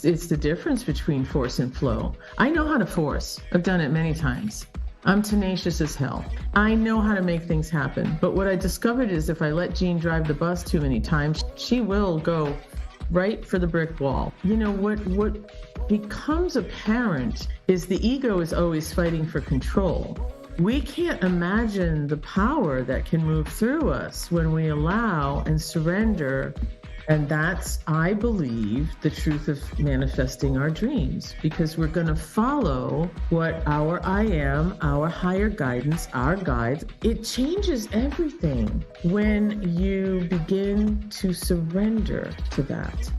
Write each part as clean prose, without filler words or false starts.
it's the difference between force and flow. I know how to force. I've done it many times. I'm tenacious as hell. I know how to make things happen. But what I discovered is if I let Jeanne drive the bus too many times, she will go right for the brick wall. You know, what becomes apparent is the ego is always fighting for control. We can't imagine the power that can move through us when we allow and surrender. And that's, I believe, the truth of manifesting our dreams, because we're going to follow what our I am, our higher guidance, our guides. It changes everything when you begin to surrender to that.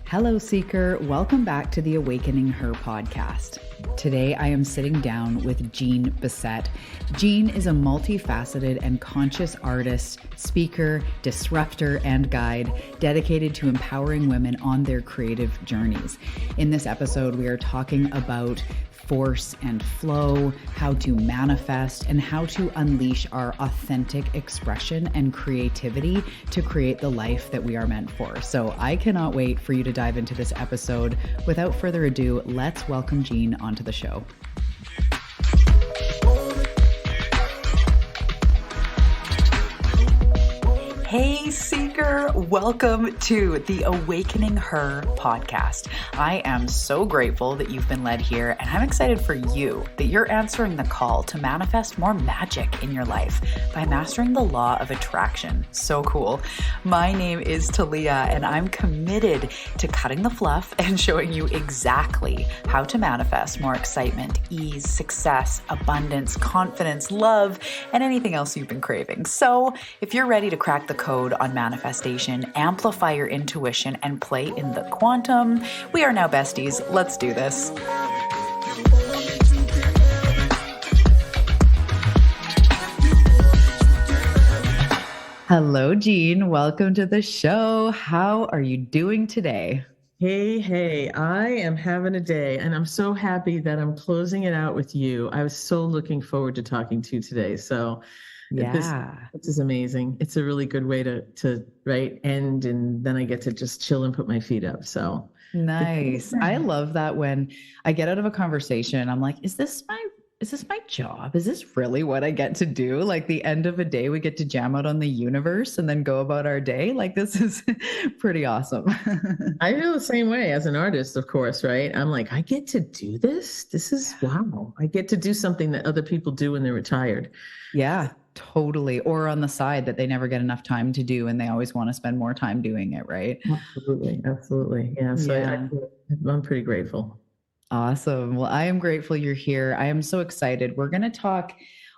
Hello, Seeker. Welcome back to the Awakening Her podcast. Today, I am sitting down with Jeanne Bessette. Jeanne is a multifaceted and conscious artist, speaker, disruptor, and guide dedicated to empowering women on their creative journeys. In this episode, we are talking about force and flow, how to manifest, and how to unleash our authentic expression and creativity to create the life that we are meant for. So I cannot wait for you to dive into this episode. Without further ado, let's welcome Jeanne onto the show. Hey, Seeker, welcome to the Awakening Her podcast. I am so grateful that you've been led here, and I'm excited for you that you're answering the call to manifest more magic in your life by mastering the law of attraction. So cool. My name is Talia, and I'm committed to cutting the fluff and showing you exactly how to manifest more excitement, ease, success, abundance, confidence, love, and anything else you've been craving. So if you're ready to crack the code on manifestation, amplify your intuition, and play in the quantum, we are now besties. Let's do this. Hello, Jeanne. Welcome to the show. How are you doing today? Hey, I am having a day, and I'm so happy that I'm closing it out with you. I was so looking forward to talking to you today. So yeah, this is amazing. It's a really good way to end, and then I get to just chill and put my feet up. So nice. I love that when I get out of a conversation, I'm like, is this my job? Is this really what I get to do? Like the end of a day, we get to jam out on the universe and then go about our day. Like this is pretty awesome. I feel the same way as an artist, of course, right? I'm like, I get to do this. This is wow. I get to do something that other people do when they're retired. Yeah, totally. Or on the side that they never get enough time to do and they always want to spend more time doing it, right? Absolutely. Yeah. So I'm pretty grateful. Awesome. Well, I am grateful you're here. I am so excited. We're going to talk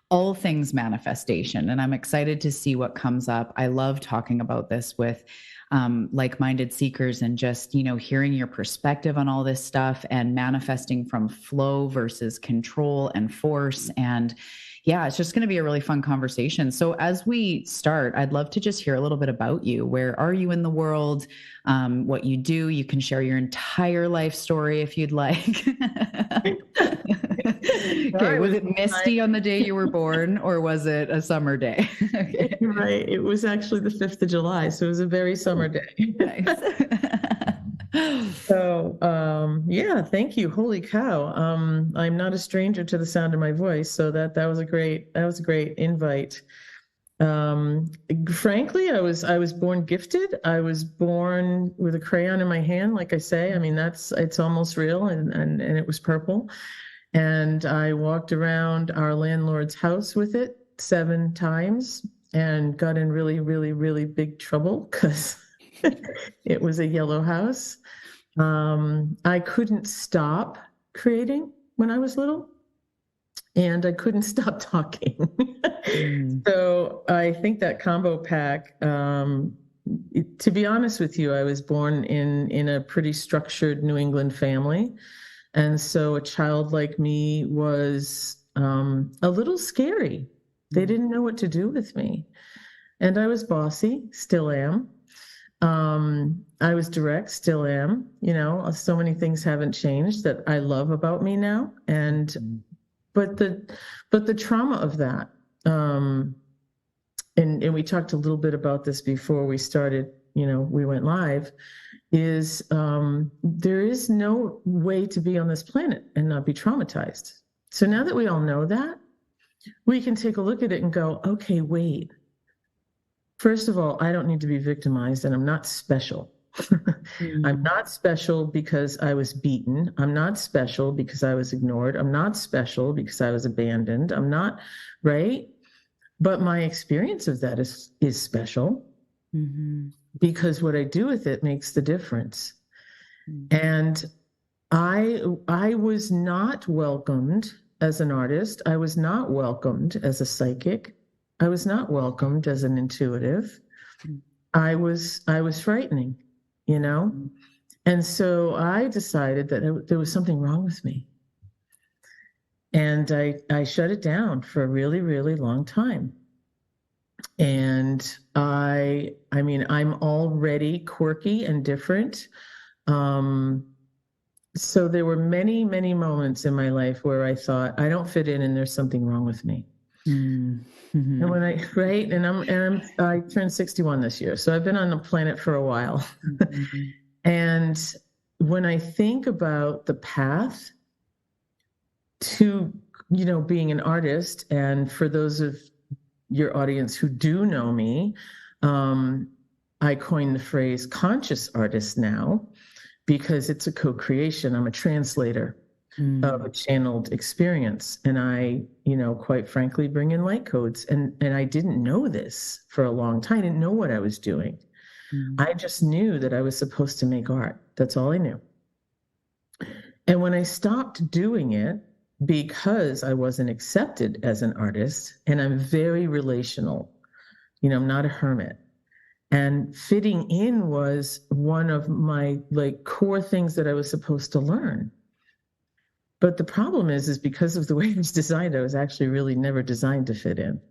all things manifestation, and I'm excited to see what comes up. I love talking about this with like-minded seekers and just, hearing your perspective on all this stuff and manifesting from flow versus control and force. And yeah, it's just going to be a really fun conversation. So as we start, I'd love to just hear a little bit about you. Where are you in the world? What you do? You can share your entire life story if you'd like. Okay, was it misty on the day you were born, or was it a summer day? Okay. Right. It was actually the 5th of July, so it was a very summer day. Nice. So, thank you. Holy cow. I'm not a stranger to the sound of my voice, so that was a great invite. Frankly, I was born gifted. I was born with a crayon in my hand, like I say. I mean, it's almost real, and it was purple. And I walked around our landlord's house with it 7 times and got in really, really, really big trouble because it was a yellow house. I couldn't stop creating when I was little, and I couldn't stop talking. So I think that combo pack, to be honest with you, I was born in a pretty structured New England family. And so a child like me was a little scary. They didn't know what to do with me. And I was bossy, still am. I was direct, still am. So many things haven't changed that I love about me now. But the trauma of that, and we talked a little bit about this before we started we went live, is there is no way to be on this planet and not be traumatized. So now that we all know that, we can take a look at it and go, okay, wait. First of all, I don't need to be victimized, and I'm not special. I'm not special because I was beaten. I'm not special because I was ignored. I'm not special because I was abandoned. I'm not, right? But my experience of that is special, because what I do with it makes the difference. And I was not welcomed as an artist. I was not welcomed as a psychic. I was not welcomed as an intuitive. I was frightening, And so I decided that there was something wrong with me. And I shut it down for a really, really long time. And I'm already quirky and different. So there were many, many moments in my life where I thought, I don't fit in and there's something wrong with me. And when I turned 61 this year, so I've been on the planet for a while. And when I think about the path to, being an artist, and for those of your audience who do know me, I coined the phrase conscious artist now, because it's a co-creation. I'm a translator of a channeled experience. And I, quite frankly, bring in light codes. And I didn't know this for a long time. I didn't know what I was doing. I just knew that I was supposed to make art. That's all I knew. And when I stopped doing it, because I wasn't accepted as an artist, and I'm very relational, I'm not a hermit. And fitting in was one of my core things that I was supposed to learn. But the problem is because of the way it was designed, I was actually really never designed to fit in.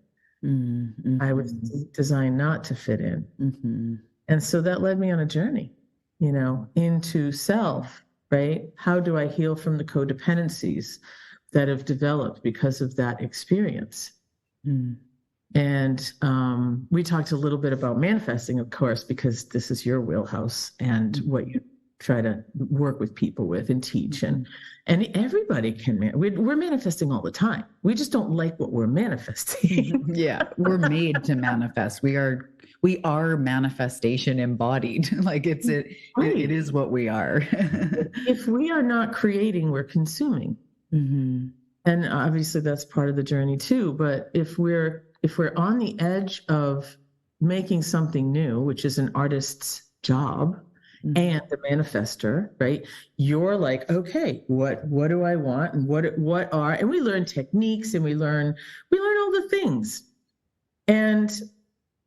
I was designed not to fit in. And so that led me on a journey, into self, right? How do I heal from the codependencies that have developed because of that experience? And we talked a little bit about manifesting, of course, because this is your wheelhouse and what you try to work with people with and teach. And everybody can, we're manifesting all the time. We just don't like what we're manifesting. Yeah, we're made to manifest. We are manifestation embodied. It is what we are. If we are not creating, we're consuming. And obviously that's part of the journey too. But if we're on the edge of making something new, which is an artist's job, and the manifester, right? You're like, okay, what do I want? And and we learn techniques and we learn all the things. And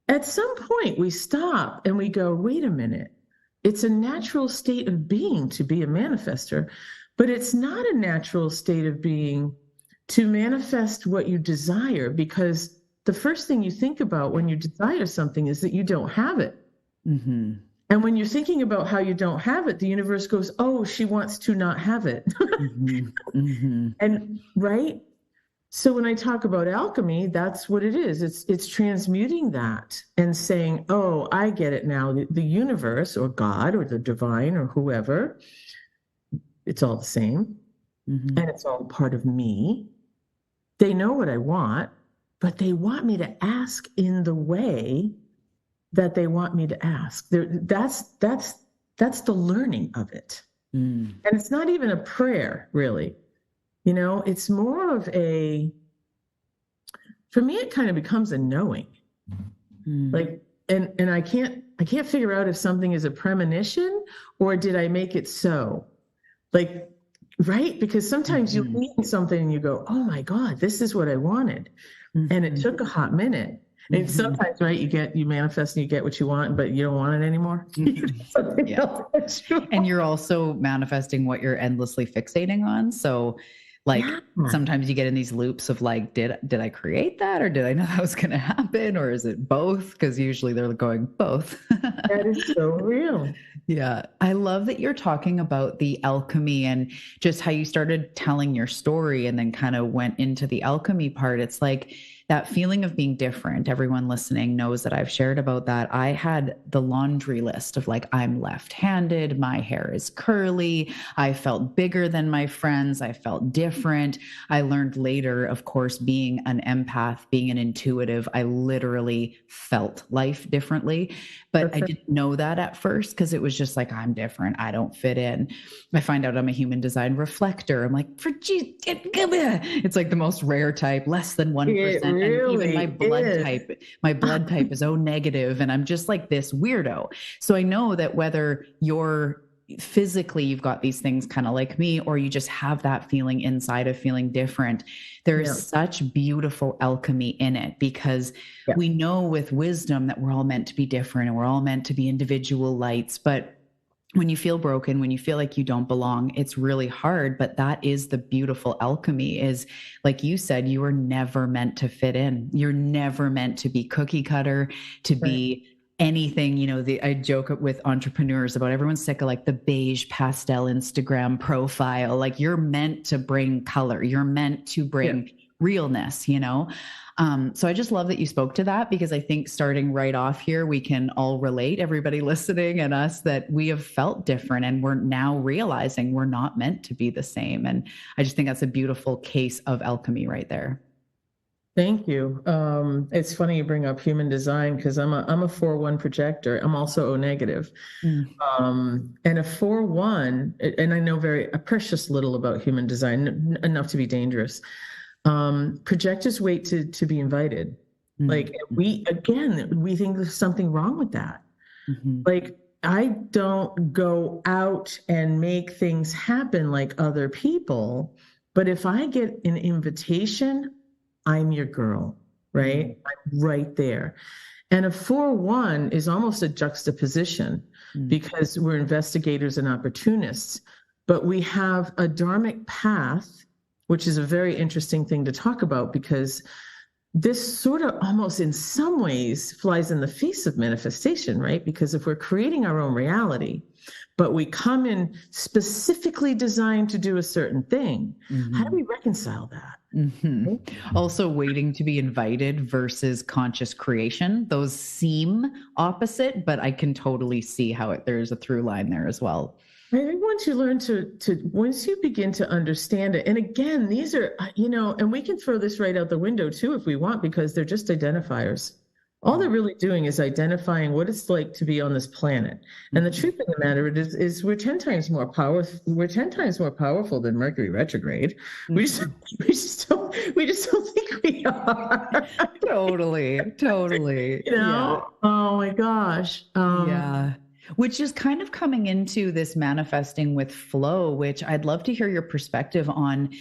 at some point we stop and we go, wait a minute. It's a natural state of being to be a manifester, but it's not a natural state of being to manifest what you desire, because the first thing you think about when you desire something is that you don't have it. And when you're thinking about how you don't have it, the universe goes, oh, she wants to not have it. And right? So when I talk about alchemy, that's what it is. It's transmuting that and saying, oh, I get it now. The universe or God or the divine or whoever, it's all the same. And it's all part of me. They know what I want, but they want me to ask in the way that they want me to ask. That's the learning of it. And it's not even a prayer, really. It's more of for me, it kind of becomes a knowing. And I can't figure out if something is a premonition or did I make it so? Right? Because sometimes you read something and you go, oh my God, this is what I wanted. And it took a hot minute. And sometimes, right, you manifest and you get what you want, but you don't want it anymore. And you're also manifesting what you're endlessly fixating on. So sometimes you get in these loops of did I create that, or did I know that was going to happen, or is it both? Because usually they're going both. That is so real. Yeah. I love that you're talking about the alchemy and just how you started telling your story and then kind of went into the alchemy part. It's like, that feeling of being different, everyone listening knows that I've shared about that. I had the laundry list of like, I'm left-handed, my hair is curly, I felt bigger than my friends, I felt different. I learned later, of course, being an empath, being an intuitive, I literally felt life differently. But I didn't know that at first because it was just like, I'm different, I don't fit in. I find out I'm a human design reflector. I'm like, it's like the most rare type, less than 1%. Really, and even my blood type is O negative. And I'm just like this weirdo. So I know that whether you're physically, you've got these things kind of like me, or you just have that feeling inside of feeling different, there's such beautiful alchemy in it, because we know with wisdom that we're all meant to be different and we're all meant to be individual lights. But when you feel broken, when you feel like you don't belong, it's really hard. But that is the beautiful alchemy, is like you said, you were never meant to fit in. You're never meant to be cookie cutter, to be anything. You know, I joke with entrepreneurs about everyone's sick of like the beige pastel Instagram profile. Like, you're meant to bring color. You're meant to bring realness, you know? So I just love that you spoke to that, because I think starting right off here, we can all relate, everybody listening and us, that we have felt different and we're now realizing we're not meant to be the same. And I just think that's a beautiful case of alchemy right there. Thank you. It's funny you bring up human design, because I'm a 4-1 projector. I'm also O negative. And a 4-1, and I know a precious little about human design, enough to be dangerous. Projectors wait to be invited. Like, we think there's something wrong with that. Like, I don't go out and make things happen like other people, but if I get an invitation, I'm your girl, right? I'm right there. And a 4-1 is almost a juxtaposition, because we're investigators and opportunists, but we have a dharmic path, which is a very interesting thing to talk about, because this sort of almost in some ways flies in the face of manifestation, right? Because if we're creating our own reality, but we come in specifically designed to do a certain thing, how do we reconcile that? Also, waiting to be invited versus conscious creation, those seem opposite, but I can totally see how there's a through line there as well. I think once you learn to once you begin to understand it, and again, these are, and we can throw this right out the window too if we want, because they're just identifiers. All they're really doing is identifying what it's like to be on this planet. And the truth of the matter is we're 10 times more powerful. We're 10 times more powerful than Mercury retrograde. We just don't think we are. Totally. Oh my gosh. Which is kind of coming into this manifesting with flow, which I'd love to hear your perspective on.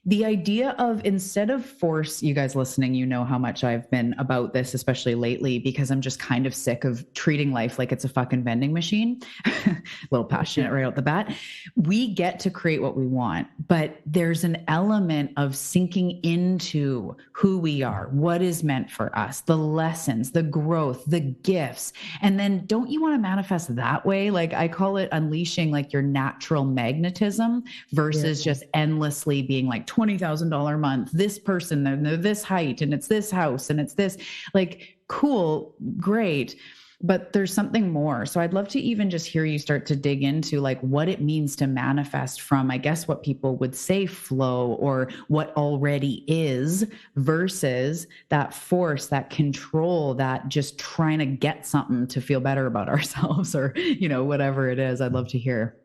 The idea of, instead of force, you guys listening, you know how much I've been about this, especially lately, because I'm just kind of sick of treating life like it's a fucking vending machine. A little passionate right out the bat. We get to create what we want, but there's an element of sinking into who we are, what is meant for us, the lessons, the growth, the gifts. And then don't you want to manifest that way? Like, I call it unleashing like your natural magnetism versus just endlessly being like, $20,000 a month, this person, they're this height, and it's this house, and it's this, like, cool, great. But there's something more. So I'd love to even just hear you start to dig into like what it means to manifest from, I guess, what people would say flow, or what already is, versus that force, that control, that just trying to get something to feel better about ourselves, or, whatever it is. I'd love to hear.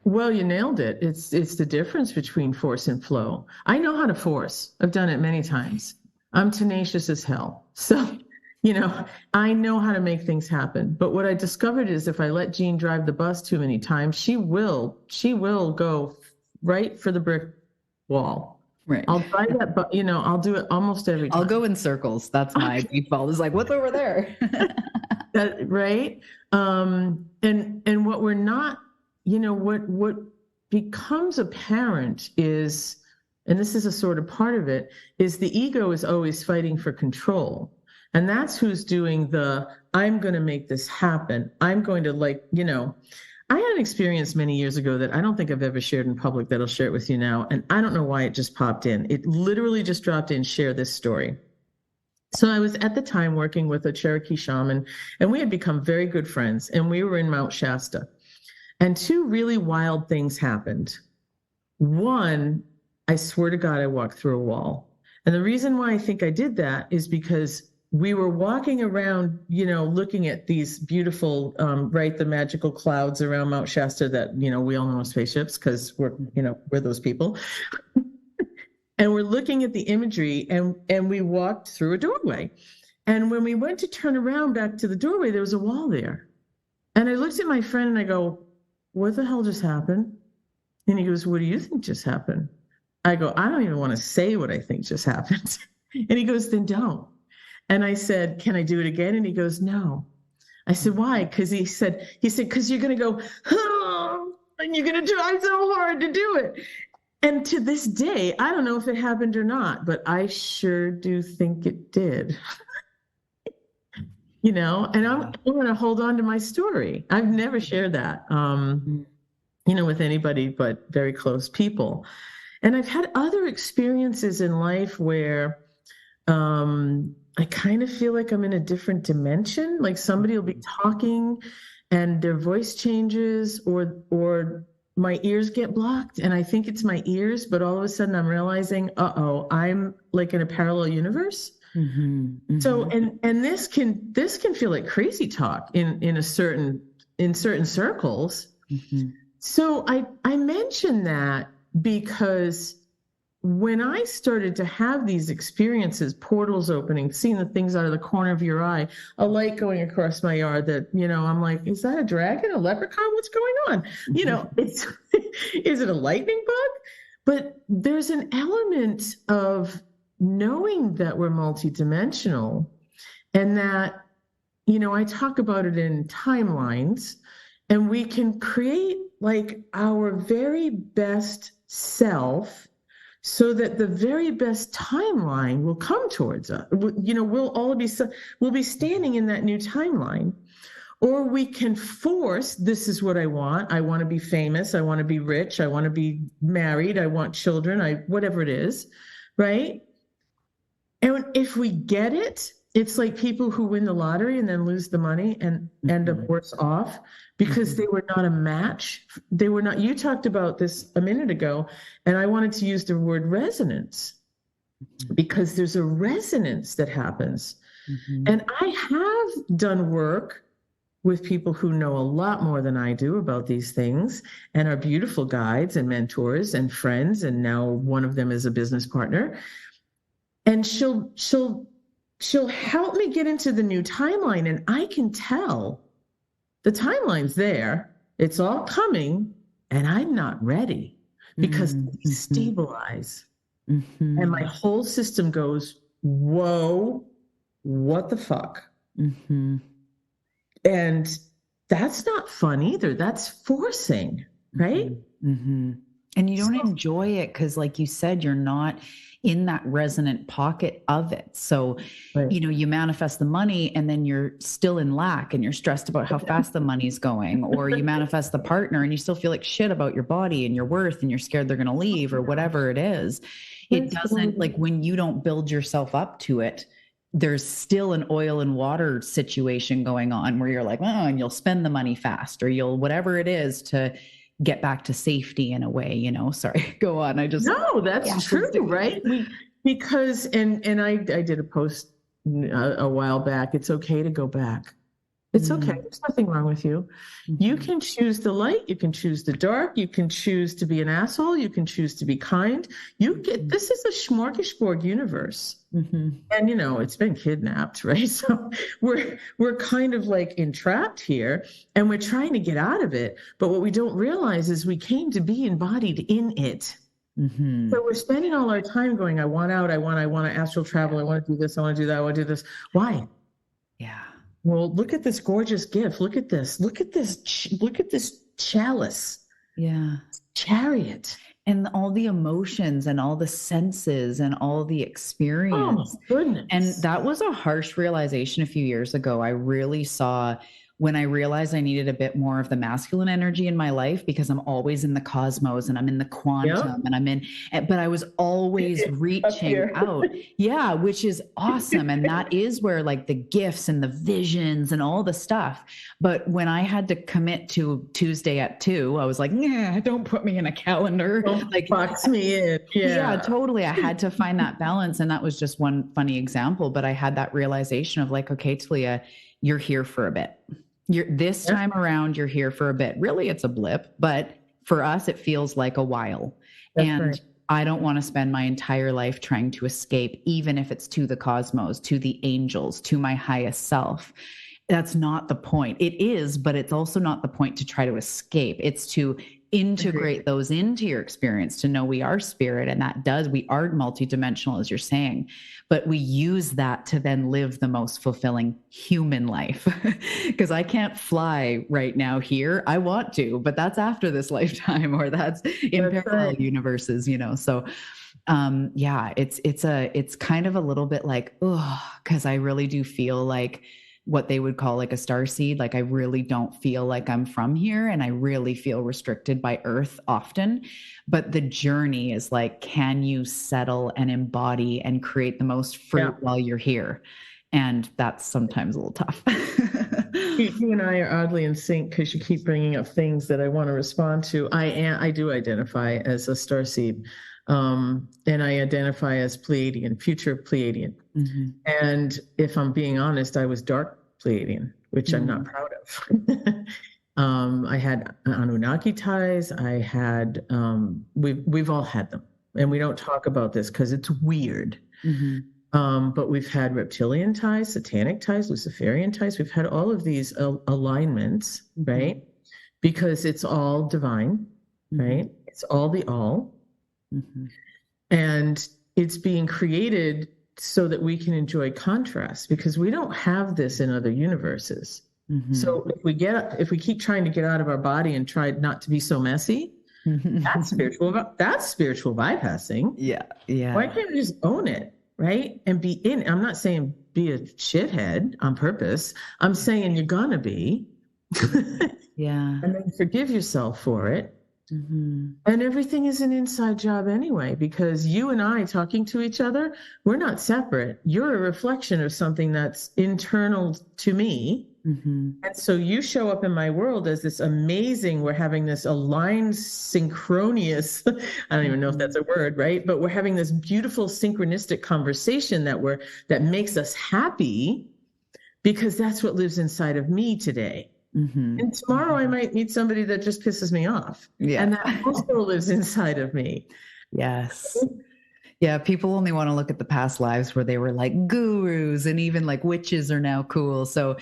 Well, you nailed it. It's the difference between force and flow. I know how to force. I've done it many times. I'm tenacious as hell. So, I know how to make things happen. But what I discovered is if I let Jeanne drive the bus too many times, she will go right for the brick wall. Right. I'll drive that, but I'll do it almost every time. I'll go in circles. That's my default. It's like, what's over there? Right. And what we're not, what becomes apparent is, and this is a sort of part of it, is the ego is always fighting for control. And that's who's doing I'm going to make this happen. I'm going to I had an experience many years ago that I don't think I've ever shared in public that I'll share it with you now. And I don't know why it just popped in. It literally just dropped in, share this story. So I was at the time working with a Cherokee shaman, and we had become very good friends, and we were in Mount Shasta. And two really wild things happened. One, I swear to God, I walked through a wall. And the reason why I think I did that is because we were walking around, looking at these beautiful, the magical clouds around Mount Shasta that, we all know as spaceships because we're those people. And we're looking at the imagery, and we walked through a doorway. And when we went to turn around back to the doorway, there was a wall there. And I looked at my friend and I go, what the hell just happened? And he goes, what do you think just happened? I go, I don't even want to say what I think just happened. And he goes, then don't. And I said, can I do it again? And he goes, no. I said, why? Because he said, because you're going to go, oh, and you're going to try so hard to do it. And to this day, I don't know if it happened or not, but I sure do think it did. And I'm going to hold on to my story. I've never shared that, with anybody but very close people. And I've had other experiences in life where I kind of feel like I'm in a different dimension. Like somebody will be talking and their voice changes, or my ears get blocked, and I think it's my ears, but all of a sudden I'm realizing, I'm like in a parallel universe. Mm-hmm, mm-hmm. So, and this can feel like crazy talk in certain circles. Mm-hmm. So I mention that because when I started to have these experiences, portals opening, seeing the things out of the corner of your eye, a light going across my yard that, I'm like, is that a dragon, a leprechaun? What's going on? Is it a lightning bug? But there's an element of knowing that we're multidimensional, and that, I talk about it in timelines, and we can create like our very best self so that the very best timeline will come towards us. We'll be standing in that new timeline. Or we can force, this is what I want. I want to be famous. I want to be rich. I want to be married. I want children. Whatever it is, right? And if we get it, it's like people who win the lottery and then lose the money and end up worse off because they were not a match. They were not. You talked about this a minute ago, and I wanted to use the word resonance because there's a resonance that happens. Mm-hmm. And I have done work with people who know a lot more than I do about these things and are beautiful guides and mentors and friends. And now one of them is a business partner. And she'll help me get into the new timeline, and I can tell the timeline's there. It's all coming, and I'm not ready because I stabilize. Mm-hmm. And my whole system goes, whoa, what the fuck? Mm-hmm. And that's not fun either. That's forcing, right? Mm-hmm. And you don't enjoy it because, like you said, you're not in that resonant pocket of it. So, right. You manifest the money and then you're still in lack and you're stressed about how fast the money's going, or you manifest the partner and you still feel like shit about your body and your worth and you're scared they're going to leave or whatever it is. It doesn't, like, when you don't build yourself up to it, there's still an oil and water situation going on where you're like, and you'll spend the money fast, or you'll, whatever it is to get back to safety in a way, sorry, go on. No, that's true, right? Because, and I did a post a while back. It's okay to go back. It's okay. There's nothing wrong with you. Mm-hmm. You can choose the light. You can choose the dark. You can choose to be an asshole. You can choose to be kind. This is a smorgasbord universe. Mm-hmm. And, it's been kidnapped, right? So we're kind of like entrapped here, and we're trying to get out of it. But what we don't realize is we came to be embodied in it. Mm-hmm. So we're spending all our time going, I want out. I want to astral travel. I want to do this. I want to do that. I want to do this. Why? Yeah. Well, look at this gorgeous gift. Look at this. Look at this chalice. Yeah. Chariot. And all the emotions and all the senses and all the experience. Oh, goodness. And that was a harsh realization a few years ago. I really saw when I realized I needed a bit more of the masculine energy in my life, because I'm always in the cosmos and I'm in the quantum and I'm in, but I was always reaching out. Yeah, which is awesome. And that is where like the gifts and the visions and all the stuff. But when I had to commit to Tuesday at 2, I was like, nah, don't put me in a calendar. Don't like box me in. Yeah, totally. I had to find that balance. And that was just one funny example. But I had that realization of like, okay, Talia, you're here for a bit. This time around, you're here for a bit. Really, it's a blip, but for us, it feels like a while. That's right. I don't want to spend my entire life trying to escape, even if it's to the cosmos, to the angels, to my highest self. That's not the point. It is, but it's also not the point to try to escape. It's to integrate those into your experience, to know we are spirit, and we are multidimensional, as you're saying, but we use that to then live the most fulfilling human life. Because I can't fly right now here. I want to, but that's after this lifetime, or that's in parallel universes, so it's kind of a little bit like, because I really do feel like what they would call like a starseed. Like I really don't feel like I'm from here, and I really feel restricted by Earth often. But the journey is like, can you settle and embody and create the most fruit while you're here? And that's sometimes a little tough. You and I are oddly in sync, because you keep bringing up things that I want to respond to. I do identify as a starseed. And I identify as Pleiadian, future Pleiadian. Mm-hmm. And if I'm being honest, I was dark Pleiadian, which I'm not proud of. I had Anunnaki ties. I had, we've all had them, and we don't talk about this because it's weird. Mm-hmm. But we've had reptilian ties, satanic ties, Luciferian ties. We've had all of these alignments, right? Because it's all divine, right? It's all the all. Mm-hmm. And it's being created so that we can enjoy contrast, because we don't have this in other universes. Mm-hmm. So if we keep trying to get out of our body and try not to be so messy, that's spiritual bypassing. Yeah. Why can't we just own it, right? And be in. I'm not saying be a shithead on purpose. I'm saying you're gonna be. Yeah. And then forgive yourself for it. Mm-hmm. And everything is an inside job anyway, because you and I talking to each other, we're not separate. You're a reflection of something that's internal to me. Mm-hmm. And so you show up in my world as this amazing, we're having this aligned, synchronous, I don't even know if that's a word, right? But we're having this beautiful synchronistic conversation that makes us happy, because that's what lives inside of me today. Mm-hmm. And tomorrow I might meet somebody that just pisses me off. Yeah. And that also lives inside of me. Yes. Yeah. People only want to look at the past lives where they were like gurus, and even like witches are now cool. So,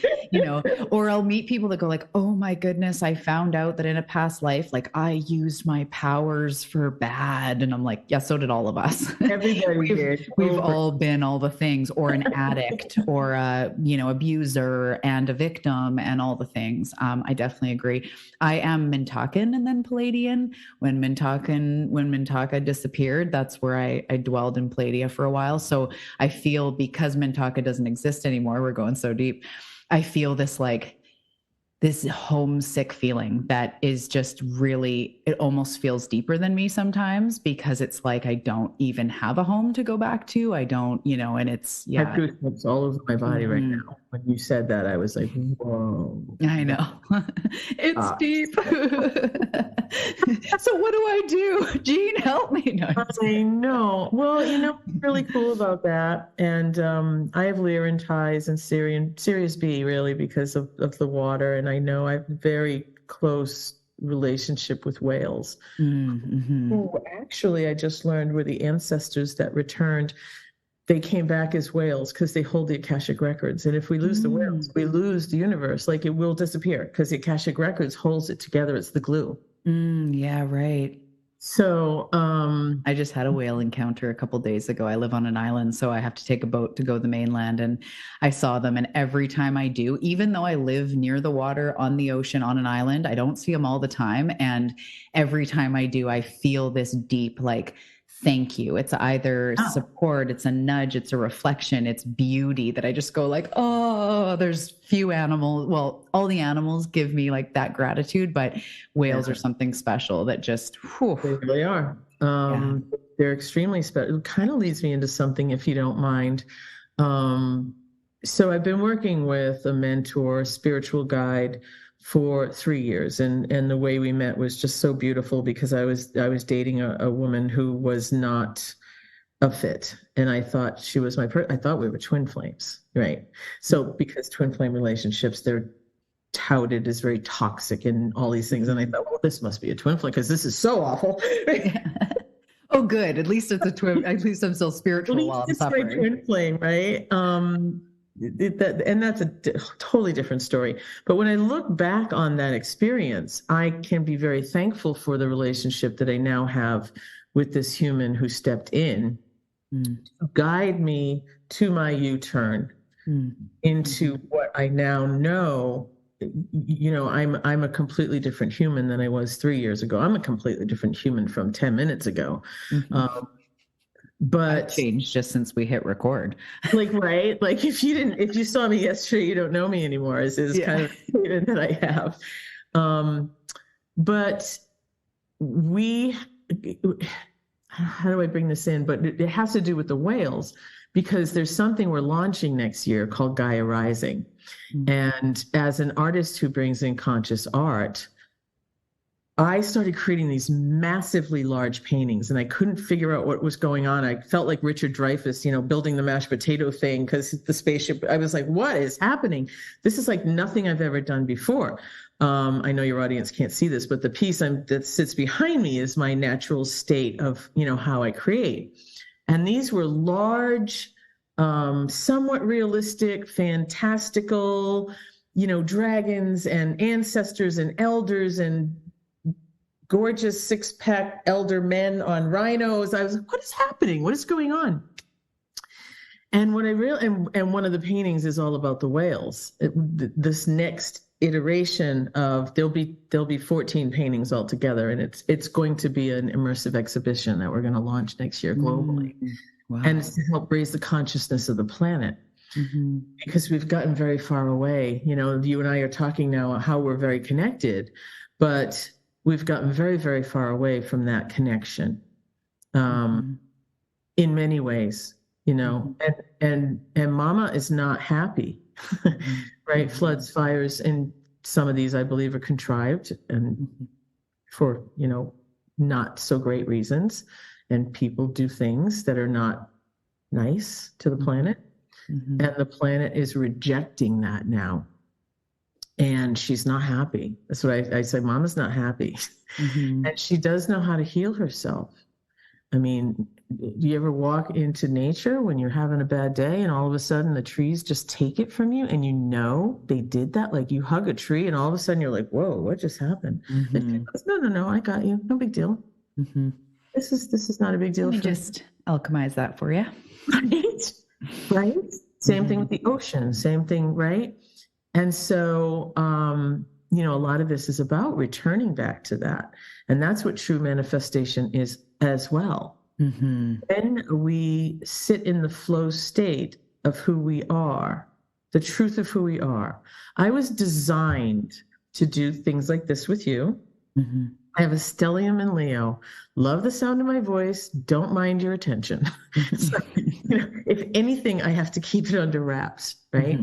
or I'll meet people that go like, oh my goodness, I found out that in a past life, like I used my powers for bad. And I'm like, yeah, so did all of us. Everybody we've all been all the things, or an addict, or a, abuser and a victim, and all the things. I definitely agree. I am Mintakan and then Pleiadian. When Mintaka disappeared, that's where I dwelled in Pleiadia for a while. So I feel, because Mintaka doesn't exist anymore, we're going so deep, I feel this homesick feeling that is just really, it almost feels deeper than me sometimes, because it's like I don't even have a home to go back to. I don't, and it's, I have goosebumps all over my body right now. When you said that, I was like, whoa. I know. It's deep. So what do I do? Jeanne, help me. No. I know. Well, what's really cool about that, and I have Lyran ties and Sirius B, really, because of the water, and I know I have a very close relationship with whales. Mm-hmm. Who actually, I just learned, were the ancestors that returned. They came back as whales because they hold the Akashic records. And if we lose the whales, we lose the universe. Like, it will disappear, because the Akashic records holds it together. It's the glue. Yeah, right. So I just had a whale encounter a couple of days ago. I live on an island, so I have to take a boat to go to the mainland, and I saw them. And every time I do, even though I live near the water, on the ocean, on an island, I don't see them all the time. And every time I do, I feel this deep, like, thank you. It's either support, it's a nudge, it's a reflection, it's beauty that I just go like, oh, there's few animals. Well, all the animals give me like that gratitude, but whales are something special that just, whew. They really are. They're extremely special. It kind of leads me into something, if you don't mind. So I've been working with a mentor, spiritual guide for 3 years. And the way we met was just so beautiful because I was dating a woman who was not a fit. And I thought she was I thought we were twin flames, right? So because twin flame relationships, they're touted as very toxic and all these things. And I thought, well, this must be a twin flame because this is so awful. Oh, good. At least it's a twin. At least I'm still spiritual while I'm suffering. It's my twin flame, right? And that's a totally different story. But when I look back on that experience, I can be very thankful for the relationship that I now have with this human who stepped in to guide me to my U-turn into what I now know. You know, I'm a completely different human than I was 3 years ago. I'm a completely different human from 10 minutes ago. But I've changed just since we hit record. Like, right? Like if you saw me yesterday, you don't know me anymore is kind of the statement that I have. But how do I bring this in? But it has to do with the whales because there's something we're launching next year called Gaia Rising. And as an artist who brings in conscious art, I started creating these massively large paintings and I couldn't figure out what was going on. I felt like Richard Dreyfuss, you know, building the mashed potato thing because the spaceship, I was like, what is happening? This is like nothing I've ever done before. I know your audience can't see this, but the piece that sits behind me is my natural state of, you know, how I create. And these were large, somewhat realistic, fantastical, you know, dragons and ancestors and elders and gorgeous six-pack elder men on rhinos. I was like, what is happening? What is going on? And what and one of the paintings is all about the whales. This next iteration of there'll be 14 paintings altogether, and it's going to be an immersive exhibition that we're going to launch next year globally. Wow. And it's to help raise the consciousness of the planet. Because we've gotten very far away. You know, you and I are talking now how we're very connected, but we've gotten very, very far away from that connection in many ways, you know, and Mama is not happy, right? Floods, fires, and some of these I believe are contrived and for, you know, not so great reasons. And people do things that are not nice to the planet. And the planet is rejecting that now. And she's not happy. That's what I say. Mama's not happy. And she does know how to heal herself. I mean, do you ever walk into nature when you're having a bad day and all of a sudden the trees just take it from you and you know they did that? Like you hug a tree and all of a sudden you're like, whoa, what just happened? And she goes, no, I got you. No big deal. This is not a big deal. Let me just alchemize that for you. Right? Same thing with the ocean. Same thing, right? And so, you know, a lot of this is about returning back to that. And that's what true manifestation is as well. When we sit in the flow state of who we are, the truth of who we are. I was designed to do things like this with you. I have a stellium in Leo. Love the sound of my voice. Don't mind your attention. So, you know, if anything, I have to keep it under wraps, right?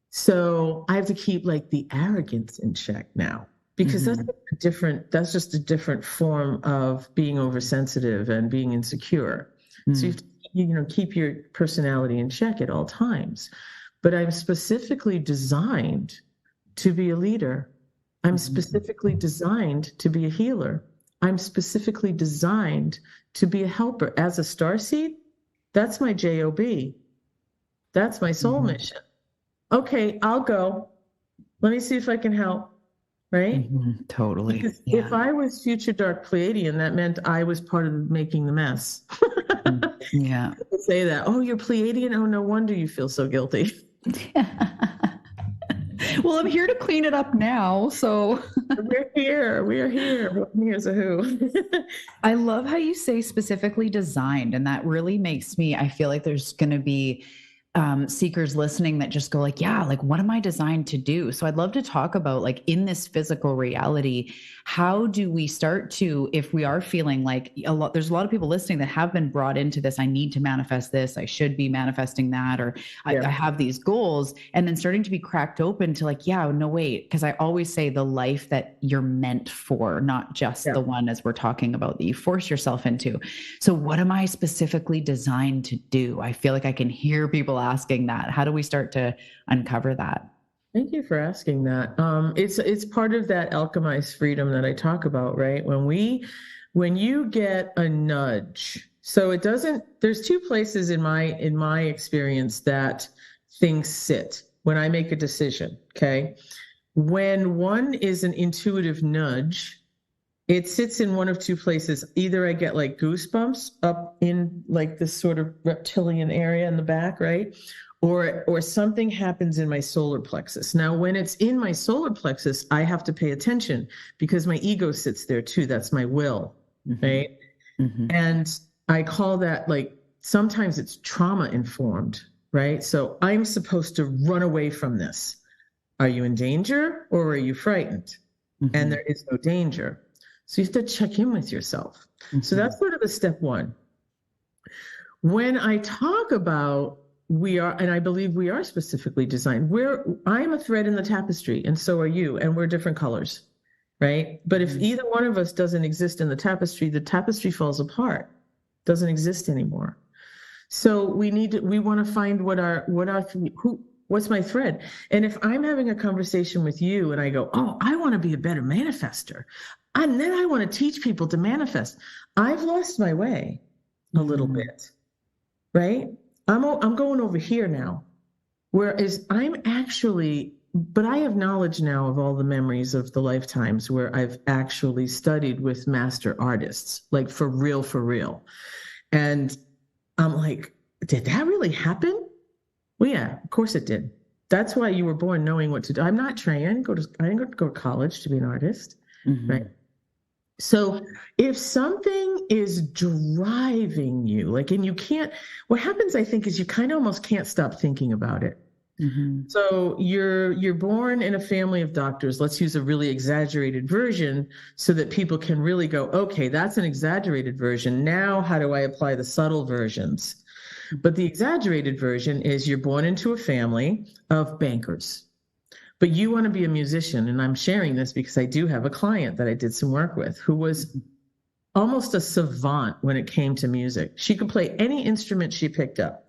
So I have to keep like the arrogance in check now because that's just a different form of being oversensitive and being insecure. So you have to, you know, keep your personality in check at all times. But I'm specifically designed to be a leader. I'm specifically designed to be a healer. I'm specifically designed to be a helper. As a starseed, that's my job. That's my soul mission. Okay, I'll go. Let me see if I can help. Right? Totally. Because if I was future dark Pleiadian, that meant I was part of making the mess. Yeah. People say that. Oh, you're Pleiadian. Oh, no wonder you feel so guilty. Well, I'm here to clean it up now. So We're here. We're here. Here's a who. I love how you say specifically designed. And that really makes me, I feel like there's going to be seekers listening that just go like, yeah, like what am I designed to do? So I'd love to talk about like in this physical reality, how do we start to, if we are feeling like there's a lot of people listening that have been brought into this, I need to manifest this, I should be manifesting that, or I have these goals, and then starting to be cracked open to like, yeah, no, wait, because I always say the life that you're meant for, not just the one as we're talking about that you force yourself into. So what am I specifically designed to do? I feel like I can hear people asking that. How do we start to uncover that? Thank you for asking that. It's part of that alchemized freedom that I talk about, right? When you get a nudge, so it doesn't, there's two places in my experience that things sit when I make a decision, okay? When one is an intuitive nudge, it sits in one of two places. Either I get like goosebumps up in like this sort of reptilian area in the back, right? Or something happens in my solar plexus. Now, when it's in my solar plexus, I have to pay attention because my ego sits there too. That's my will, right? And I call that like, sometimes it's trauma informed, right? So I'm supposed to run away from this. Are you in danger or are you frightened? And there is no danger. So you have to check in with yourself. So that's sort of a step one. When I talk about and I believe we are specifically designed, I'm a thread in the tapestry and so are you, and we're different colors, right? But if either one of us doesn't exist in the tapestry falls apart, doesn't exist anymore. So we want to find what's my thread? And if I'm having a conversation with you and I go, oh, I want to be a better manifester, and then I want to teach people to manifest, I've lost my way a little bit, right? I'm going over here now, whereas but I have knowledge now of all the memories of the lifetimes where I've actually studied with master artists, like for real. And I'm like, did that really happen? Well, yeah, of course it did. That's why you were born knowing what to do. I'm not trained. I didn't go to college to be an artist, right? So if something is driving you, like, and you can't, what happens, I think, is you kind of almost can't stop thinking about it. So you're born in a family of doctors. Let's use a really exaggerated version so that people can really go, okay, that's an exaggerated version. Now, how do I apply the subtle versions? But the exaggerated version is you're born into a family of bankers. But you want to be a musician, and I'm sharing this because I do have a client that I did some work with who was almost a savant when it came to music. She could play any instrument she picked up,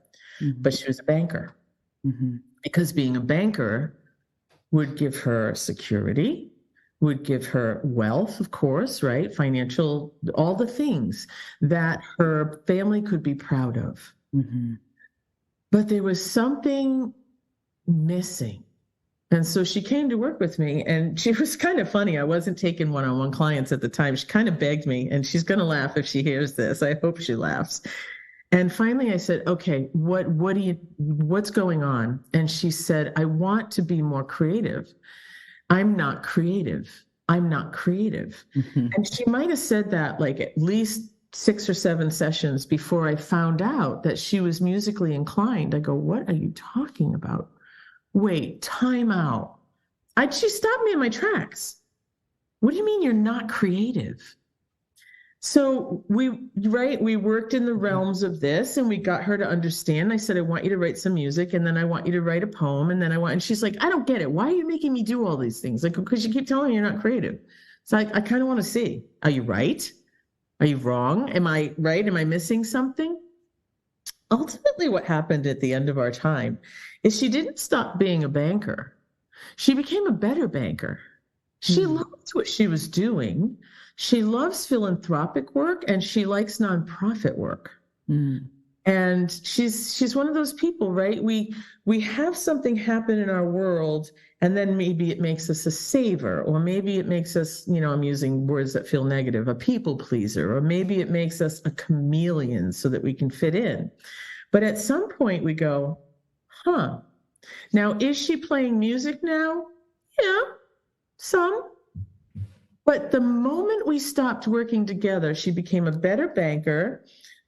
but she was a banker because being a banker would give her security, would give her wealth, of course, right? Financial, all the things that her family could be proud of. But there was something missing. And so she came to work with me, and she was kind of funny. I wasn't taking one-on-one clients at the time. She kind of begged me, and she's going to laugh if she hears this. I hope she laughs. And finally I said, okay, what's going on? And she said, I want to be more creative. I'm not creative. And she might have said that like at least 6 or 7 sessions before I found out that she was musically inclined. I go, what are you talking about? Wait, time out. She stopped me in my tracks. What do you mean you're not creative? So we worked in the realms of this, and we got her to understand. I said, I want you to write some music, and then I want you to write a poem, and she's like, I don't get it. Why are you making me do all these things? Like, because you keep telling me you're not creative. So I kind of want to see, are you right? Are you wrong? Am I right? Am I missing something? Ultimately, what happened at the end of our time is she didn't stop being a banker. She became a better banker. She loved what she was doing. She loves philanthropic work, and she likes nonprofit work. And she's one of those people, right? We have something happen in our world, and then maybe it makes us a saver, or maybe it makes us, I'm using words that feel negative, a people pleaser, or maybe it makes us a chameleon so that we can fit in. But at some point we go, now, is she playing music now? Yeah, some. But the moment we stopped working together, she became a better banker.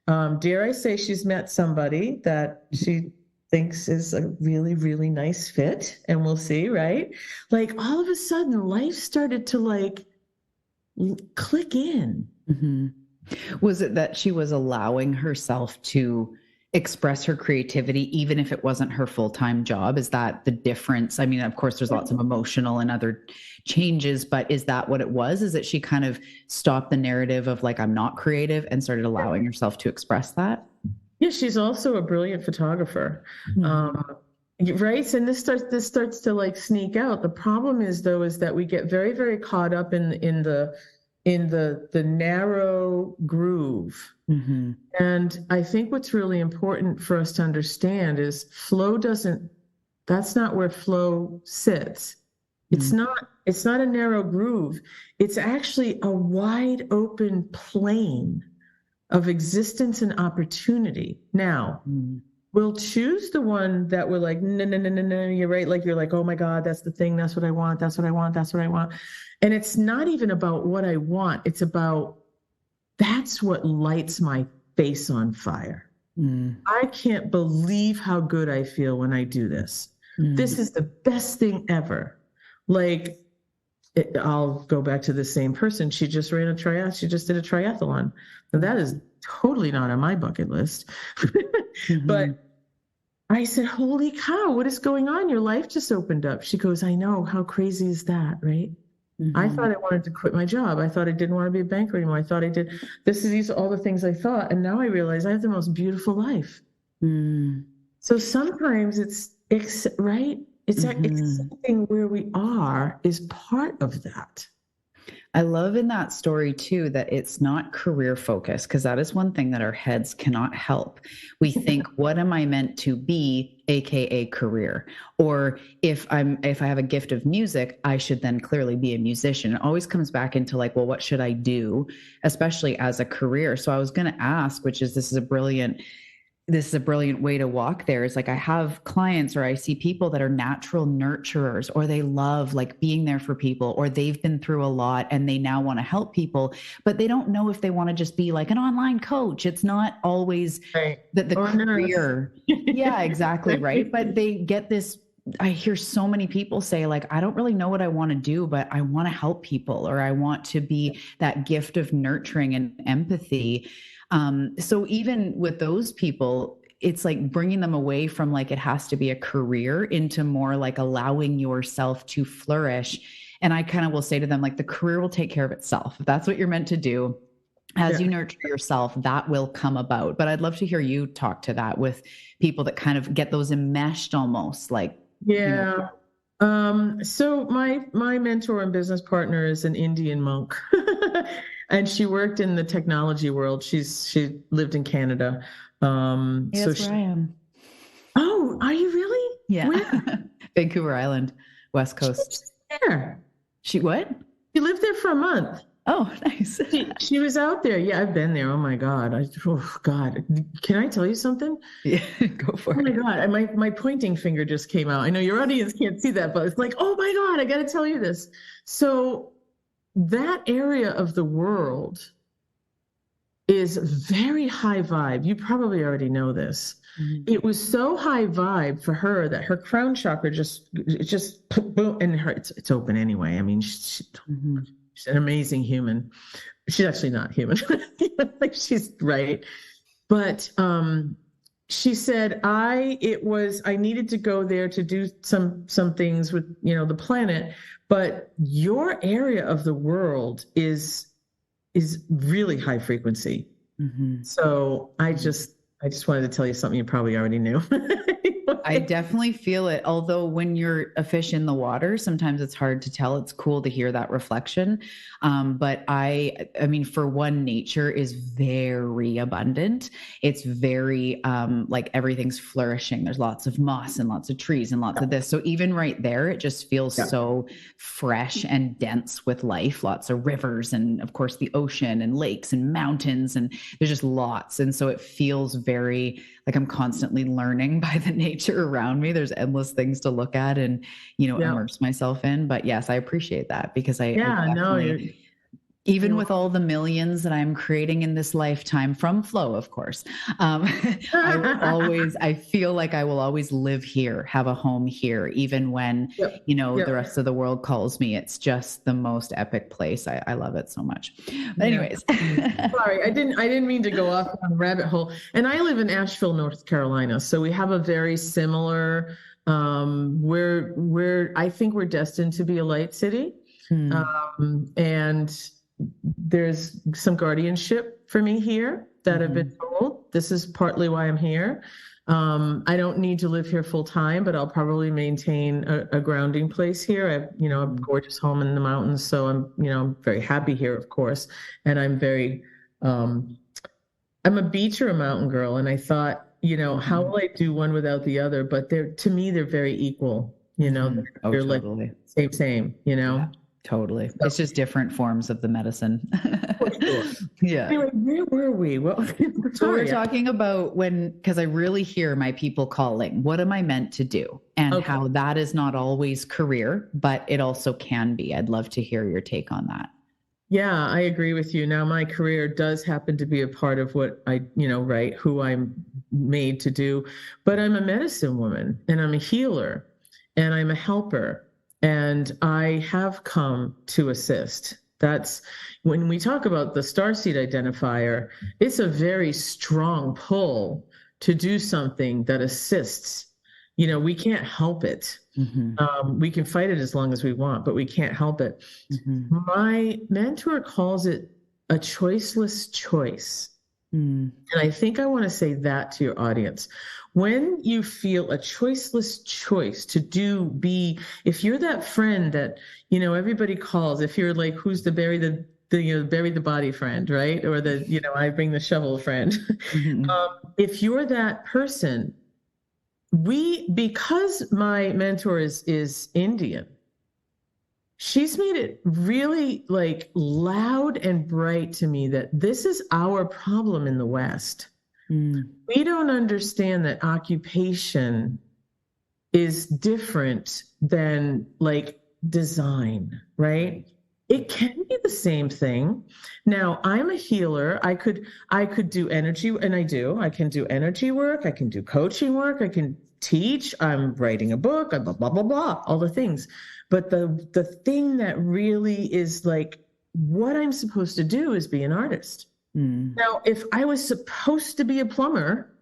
Dare I say she's met somebody that she thinks is a really, really nice fit, and we'll see, right? Like all of a sudden, life started to like click in. Mm-hmm. Was it that she was allowing herself to express her creativity, even if it wasn't her full-time job? Is that the difference? I mean, of course, there's lots of emotional and other changes, but is that what it was? Is that she kind of stopped the narrative of like, I'm not creative and started allowing herself to express that? Yeah, she's also a brilliant photographer. Right. And this starts to like sneak out. The problem is though, is that we get very, very caught up in the narrow groove. Mm-hmm. And I think what's really important for us to understand is that's not where flow sits. It's not a narrow groove. It's actually a wide open plane of existence and opportunity. Now, we'll choose the one that we're like, no, no, no, no, no, you're right. Like, you're like, oh my God, that's the thing. That's what I want. That's what I want. That's what I want. And it's not even about what I want. It's about, that's what lights my face on fire. I can't believe how good I feel when I do this. This is the best thing ever. Like, I'll go back to the same person. She just did a triathlon. Now, that is totally not on my bucket list. But I said, holy cow, what is going on? Your life just opened up. She goes, I know. How crazy is that, right? I thought I wanted to quit my job. I thought I didn't want to be a banker anymore. I thought I did. These are all the things I thought. And now I realize I have the most beautiful life. So sometimes it's right. It's accepting where we are is part of that. I love in that story too, that it's not career focused, because that is one thing that our heads cannot help. We think, what am I meant to be, AKA career? Or if I have a gift of music, I should then clearly be a musician. It always comes back into like, well, what should I do, especially as a career? So I was going to ask, which is, this is a brilliant way to walk there. Is like, I have clients or I see people that are natural nurturers, or they love like being there for people, or they've been through a lot and they now want to help people, but they don't know if they want to just be like an online coach. It's not always the career. Yeah, exactly. Right. But they get this. I hear so many people say like, I don't really know what I want to do, but I want to help people, or I want to be that gift of nurturing and empathy. So even with those people, it's like bringing them away from like, it has to be a career, into more like allowing yourself to flourish. And I kind of will say to them, like, the career will take care of itself. If that's what you're meant to do, as you nurture yourself, that will come about. But I'd love to hear you talk to that with people that kind of get those enmeshed almost like. Yeah. So my mentor and business partner is an Indian monk. And she worked in the technology world. She lived in Canada. That's where I am. Oh, are you really? Yeah. Where? Vancouver Island, West Coast. There. She what? She lived there for a month. Oh, nice. She was out there. Yeah, I've been there. Oh my God. God. Can I tell you something? Yeah, go for it. Oh my God. My pointing finger just came out. I know your audience can't see that, but it's like, oh my God, I got to tell you this. So that area of the world is very high vibe. You probably already know this. It was so high vibe for her that her crown chakra just boom, and it's open anyway. I mean, she's an amazing human. She's actually not human. Like, she's right. But she said, I needed to go there to do some things with, the planet, but your area of the world is really high frequency. So I just wanted to tell you something you probably already knew. I definitely feel it. Although when you're a fish in the water, sometimes it's hard to tell. It's cool to hear that reflection. But I mean, for one, nature is very abundant. It's very, like everything's flourishing. There's lots of moss and lots of trees and lots of this. So even right there, it just feels so fresh and dense with life. Lots of rivers and of course the ocean and lakes and mountains, and there's just lots. And so it feels very, like, I'm constantly learning by the nature around me. There's endless things to look at and, immerse myself in. But yes, I appreciate that because I definitely, even with all the millions that I'm creating in this lifetime from flow, of course, I feel like I will always live here, have a home here, even when, the rest of the world calls me. It's just the most epic place. I love it so much. But anyways. Sorry, I didn't mean to go off on a rabbit hole. And I live in Asheville, North Carolina. So we have a very similar, I think we're destined to be a light city. And there's some guardianship for me here that I've been told. This is partly why I'm here. I don't need to live here full time, but I'll probably maintain a grounding place here. I have, a gorgeous home in the mountains. So I'm very happy here, of course. And I'm a beach or a mountain girl. And I thought, how will I do one without the other? But to me, they're very equal, they're totally. Like same, Yeah. Totally. So, it's just different forms of the medicine. For sure. Yeah. Anyway, where were we? Well, so we're talking about because I really hear my people calling, what am I meant to do? And how that is not always career, but it also can be. I'd love to hear your take on that. Yeah, I agree with you. Now, my career does happen to be a part of what who I'm made to do, but I'm a medicine woman and I'm a healer and I'm a helper. And I have come to assist. That's when we talk about the starseed identifier, it's a very strong pull to do something that assists. We can't help it. We can fight it as long as we want, but we can't help it. My mentor calls it a choiceless choice. And I think I want to say that to your audience. When you feel a choiceless choice to if you're that friend that, everybody calls, if you're like, who's the bury the body friend, right? Or the, I bring the shovel friend. If you're that person, because my mentor is Indian, she's made it really like loud and bright to me that this is our problem in the West. We don't understand that occupation is different than like design, right? It can be the same thing. Now, I'm a healer. I could do energy, and I do. I can do energy work. I can do coaching work. I can teach. I'm writing a book. Blah, blah, blah, blah, all the things. But the thing that really is like what I'm supposed to do is be an artist. Now, if I was supposed to be a plumber,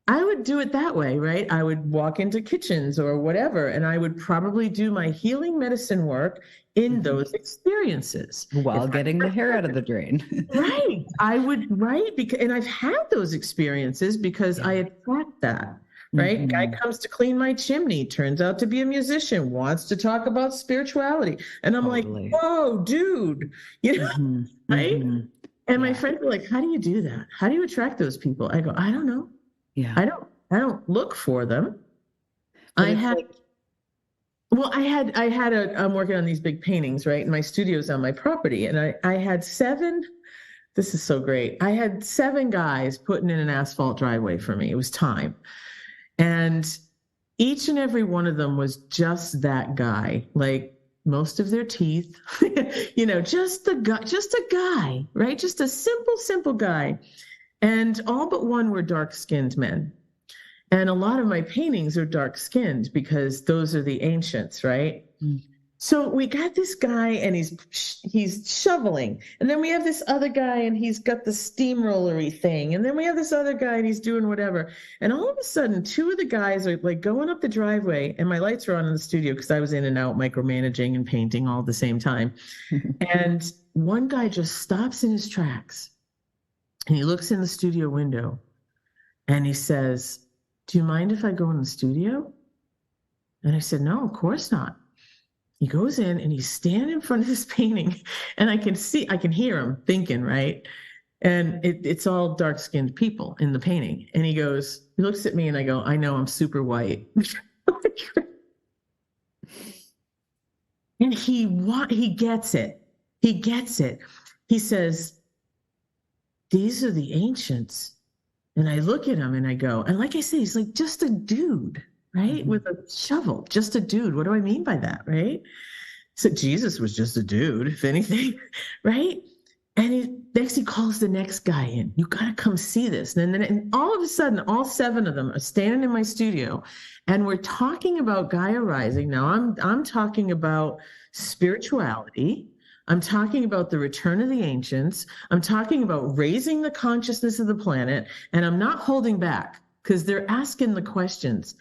I would do it that way, right? I would walk into kitchens or whatever, and I would probably do my healing medicine work in those experiences. While getting the hair out of the drain. Right. I would, right? And I've had those experiences because I attract that. Right? Guy comes to clean my chimney, turns out to be a musician, wants to talk about spirituality. And I'm like, whoa, dude, right? And my friends were like, how do you do that? How do you attract those people? I go, I don't know. Yeah. I don't look for them. I'm working on these big paintings, right? And my studio's on my property. And I had 7, this is so great. I had 7 guys putting in an asphalt driveway for me. It was time. And each and every one of them was just that guy, like most of their teeth, just a guy, right? Just a simple guy. And all but one were dark-skinned men. And a lot of my paintings are dark-skinned because those are the ancients, right? So we got this guy and he's shoveling. And then we have this other guy and he's got the steamrollery thing. And then we have this other guy and he's doing whatever. And all of a sudden, 2 of the guys are like going up the driveway and my lights are on in the studio because I was in and out micromanaging and painting all at the same time. And one guy just stops in his tracks and he looks in the studio window and he says, "Do you mind if I go in the studio?" And I said, "No, of course not." He goes in and he's standing in front of this painting and I can hear him thinking, right? And it's all dark-skinned people in the painting. And he looks at me and I go, "I know, I'm super white." And he gets it. He gets it. He says, "These are the ancients. And I look at him and I go, and like I say, he's like just a dude, right? Mm-hmm. With a shovel, just a dude. What do I mean by that, right? So Jesus was just a dude, if anything, right? And he calls the next guy in. You got to come see this. And all of a sudden, all 7 of them are standing in my studio, and we're talking about Gaia rising. Now, I'm talking about spirituality. I'm talking about the return of the ancients. I'm talking about raising the consciousness of the planet, and I'm not holding back because they're asking the questions,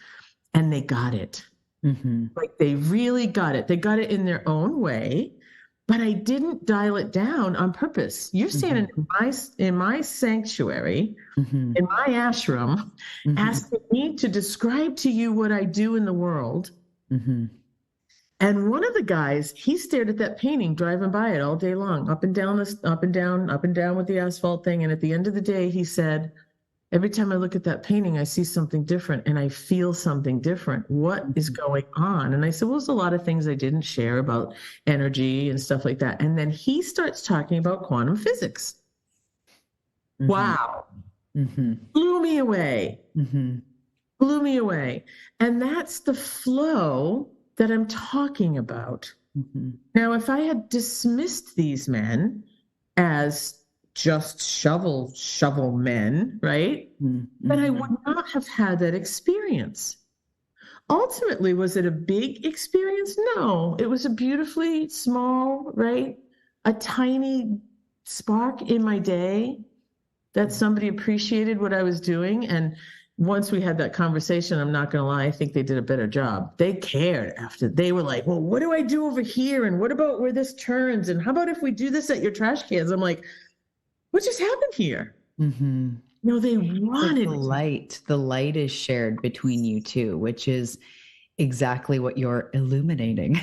and they got it. Mm-hmm. Like they really got it. They got it in their own way. But I didn't dial it down on purpose. You're standing in my sanctuary, in my ashram, asking me to describe to you what I do in the world. And one of the guys, he stared at that painting driving by it all day long, up and down, up and down with the asphalt thing. And at the end of the day, he said, every time I look at that painting, I see something different and I feel something different. What is going on? And I said, well, there's a lot of things I didn't share about energy and stuff like that. And then he starts talking about quantum physics. Wow. Blew me away. Blew me away. And that's the flow that I'm talking about. Now, if I had dismissed these men as just shovel men, right? But I would not have had that experience. Ultimately, was it a big experience? No, it was a beautifully small, right? A tiny spark in my day that somebody appreciated what I was doing. And once we had that conversation, I'm not going to lie, I think they did a better job. They cared after. They were like, well, what do I do over here? And what about where this turns? And how about if we do this at your trash cans? I'm like, what just happened here? No, they wanted the light is shared between you two, which is exactly what you're illuminating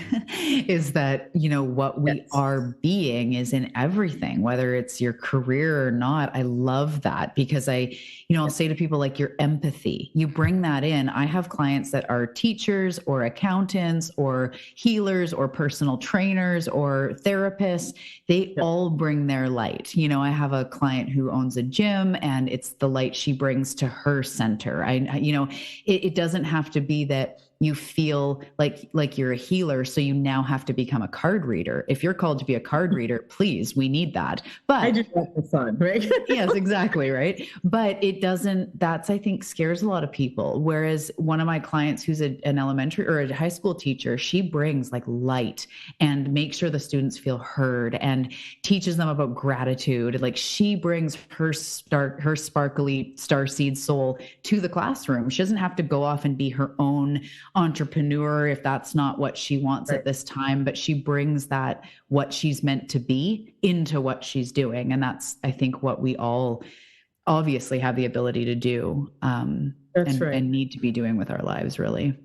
is that, what we are being is in everything, whether it's your career or not. I love that because I'll say to people like your empathy, you bring that in. I have clients that are teachers or accountants or healers or personal trainers or therapists. They all bring their light. I have a client who owns a gym and it's the light she brings to her center. It doesn't have to be that you feel like you're a healer, so you now have to become a card reader. If you're called to be a card reader, please, we need that. But I just want the fun, right? Yes, exactly, right. But it doesn't. That's, I think, scares a lot of people. Whereas one of my clients, who's an elementary or a high school teacher, she brings like light and makes sure the students feel heard and teaches them about gratitude. Like she brings her sparkly starseed soul to the classroom. She doesn't have to go off and be her own entrepreneur if that's not what she wants at this time, but she brings that what she's meant to be into what she's doing. And that's, I think, what we all obviously have the ability to do and need to be doing with our lives, really.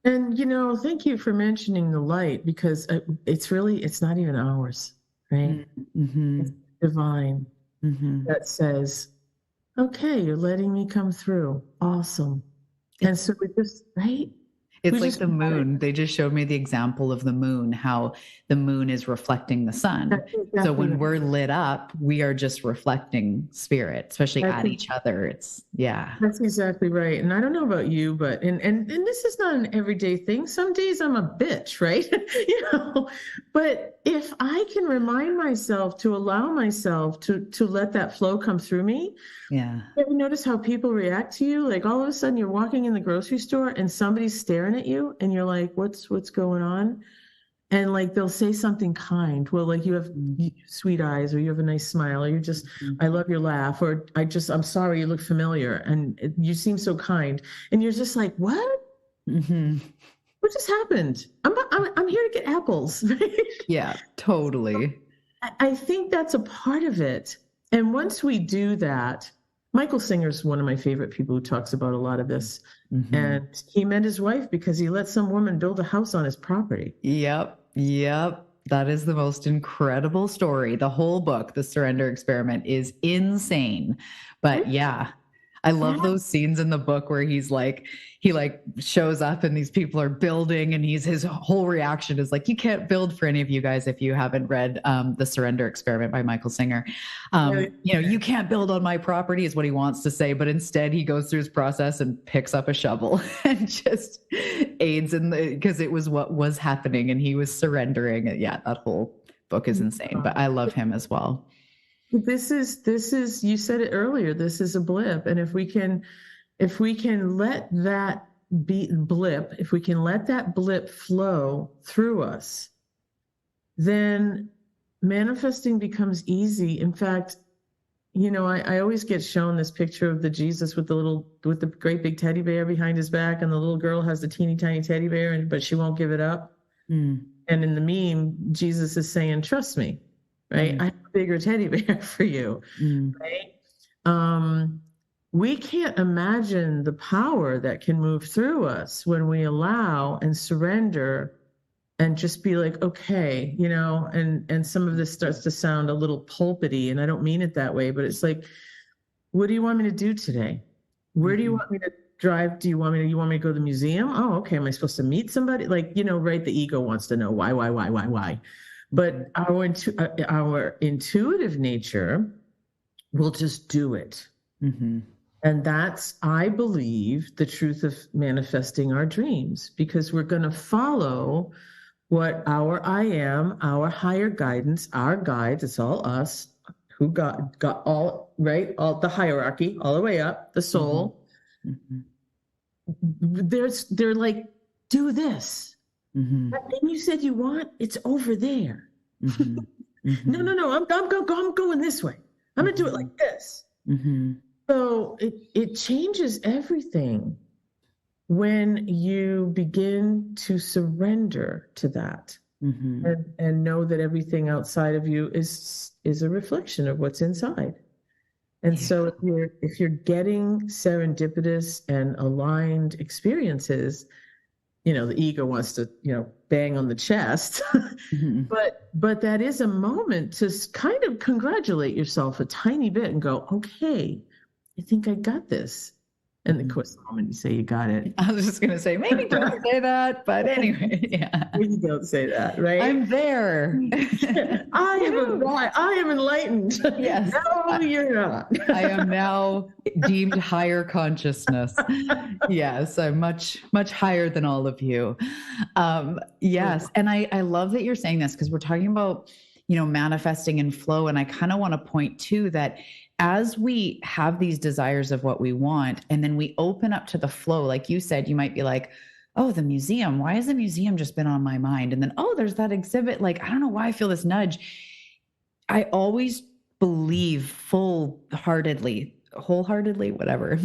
And, thank you for mentioning the light because it's not even ours, right? It's divine that says, okay, you're letting me come through. Awesome. And so we just, right? It's like the moon. They just showed me the example of the moon, how the moon is reflecting the sun. Exactly. So when we're lit up, we are just reflecting spirit, especially at each other. That's exactly right. And I don't know about you, but and this is not an everyday thing. Some days I'm a bitch, right? But if I can remind myself to allow myself to let that flow come through me. Yeah. You ever notice how people react to you? Like all of a sudden you're walking in the grocery store and somebody's staring at you and you're like, what's going on? And like they'll say something kind. Well, like you have sweet eyes or you have a nice smile or you just, I love your laugh or I'm sorry, you look familiar and you seem so kind. And you're just like, what? What just happened? I'm here to get apples. Yeah, totally. I think that's a part of it. And once we do that, Michael Singer's one of my favorite people who talks about a lot of this. And he met his wife because he let some woman build a house on his property. Yep. That is the most incredible story. The whole book, The Surrender Experiment, is insane. But yeah, I love those scenes in the book where he shows up and these people are building, and his whole reaction is like, you can't build, for any of you guys if you haven't read The Surrender Experiment by Michael Singer. You can't build on my property is what he wants to say, but instead he goes through his process and picks up a shovel and just aids because it was what was happening and he was surrendering. Yeah, that whole book is insane, but I love him as well. This is, you said it earlier, this is a blip. And if we can let that blip flow through us, then manifesting becomes easy. In fact, I always get shown this picture of the Jesus with the great big teddy bear behind his back, and the little girl has the teeny tiny teddy bear, but she won't give it up. And in the meme, Jesus is saying, trust me. Right? I have a bigger teddy bear for you. Right? We can't imagine the power that can move through us when we allow and surrender and just be like, okay, and some of this starts to sound a little pulpity, and I don't mean it that way, but it's like, what do you want me to do today? Where do you want me to drive? Do you want me to go to the museum? Oh, okay. Am I supposed to meet somebody? Right? The ego wants to know why. But our intuitive nature will just do it. And that's, I believe, the truth of manifesting our dreams, because we're going to follow what our I am, our higher guidance, our guides, it's all us who got all, right? All the hierarchy, all the way up, the soul. They're like, do this. That thing you said you want, it's over there. No, I'm going this way. I'm gonna do it like this. So it changes everything when you begin to surrender to that, and know that everything outside of you is a reflection of what's inside. And so if you're getting serendipitous and aligned experiences, the ego wants to, bang on the chest, but that is a moment to kind of congratulate yourself a tiny bit and go, okay, I think I got this. And of course, the moment you say you got it, I was just going to say, maybe don't say that, but anyway, yeah. Maybe don't say that, right? I'm there. I am enlightened. Yes. No, you're not. I am now deemed higher consciousness. Yes, I'm much, much higher than all of you. Yes. And I love that you're saying this, because we're talking about, manifesting in flow. And I kind of want to point to that as we have these desires of what we want, and then we open up to the flow, like you said, you might be like, oh, the museum, why has the museum just been on my mind? And then, oh, there's that exhibit. Like, I don't know why I feel this nudge. I always believe wholeheartedly, whatever,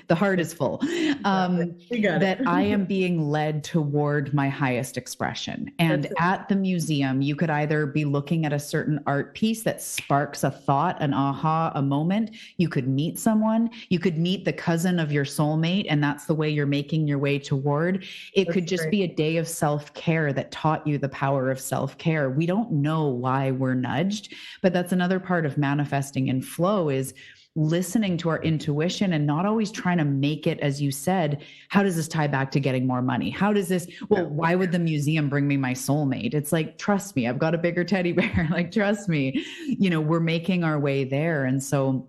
the heart is full, that I am being led toward my highest expression. And at the museum, you could either be looking at a certain art piece that sparks a thought, an aha, a moment. You could meet someone, you could meet the cousin of your soulmate, and that's the way you're making your way toward. It could just be a day of self-care that taught you the power of self-care. We don't know why we're nudged, but that's another part of manifesting in flow, is listening to our intuition and not always trying to make it, as you said, how does this tie back to getting more money? How does this, why would the museum bring me my soulmate? It's like, trust me, I've got a bigger teddy bear. Like, trust me, we're making our way there. And so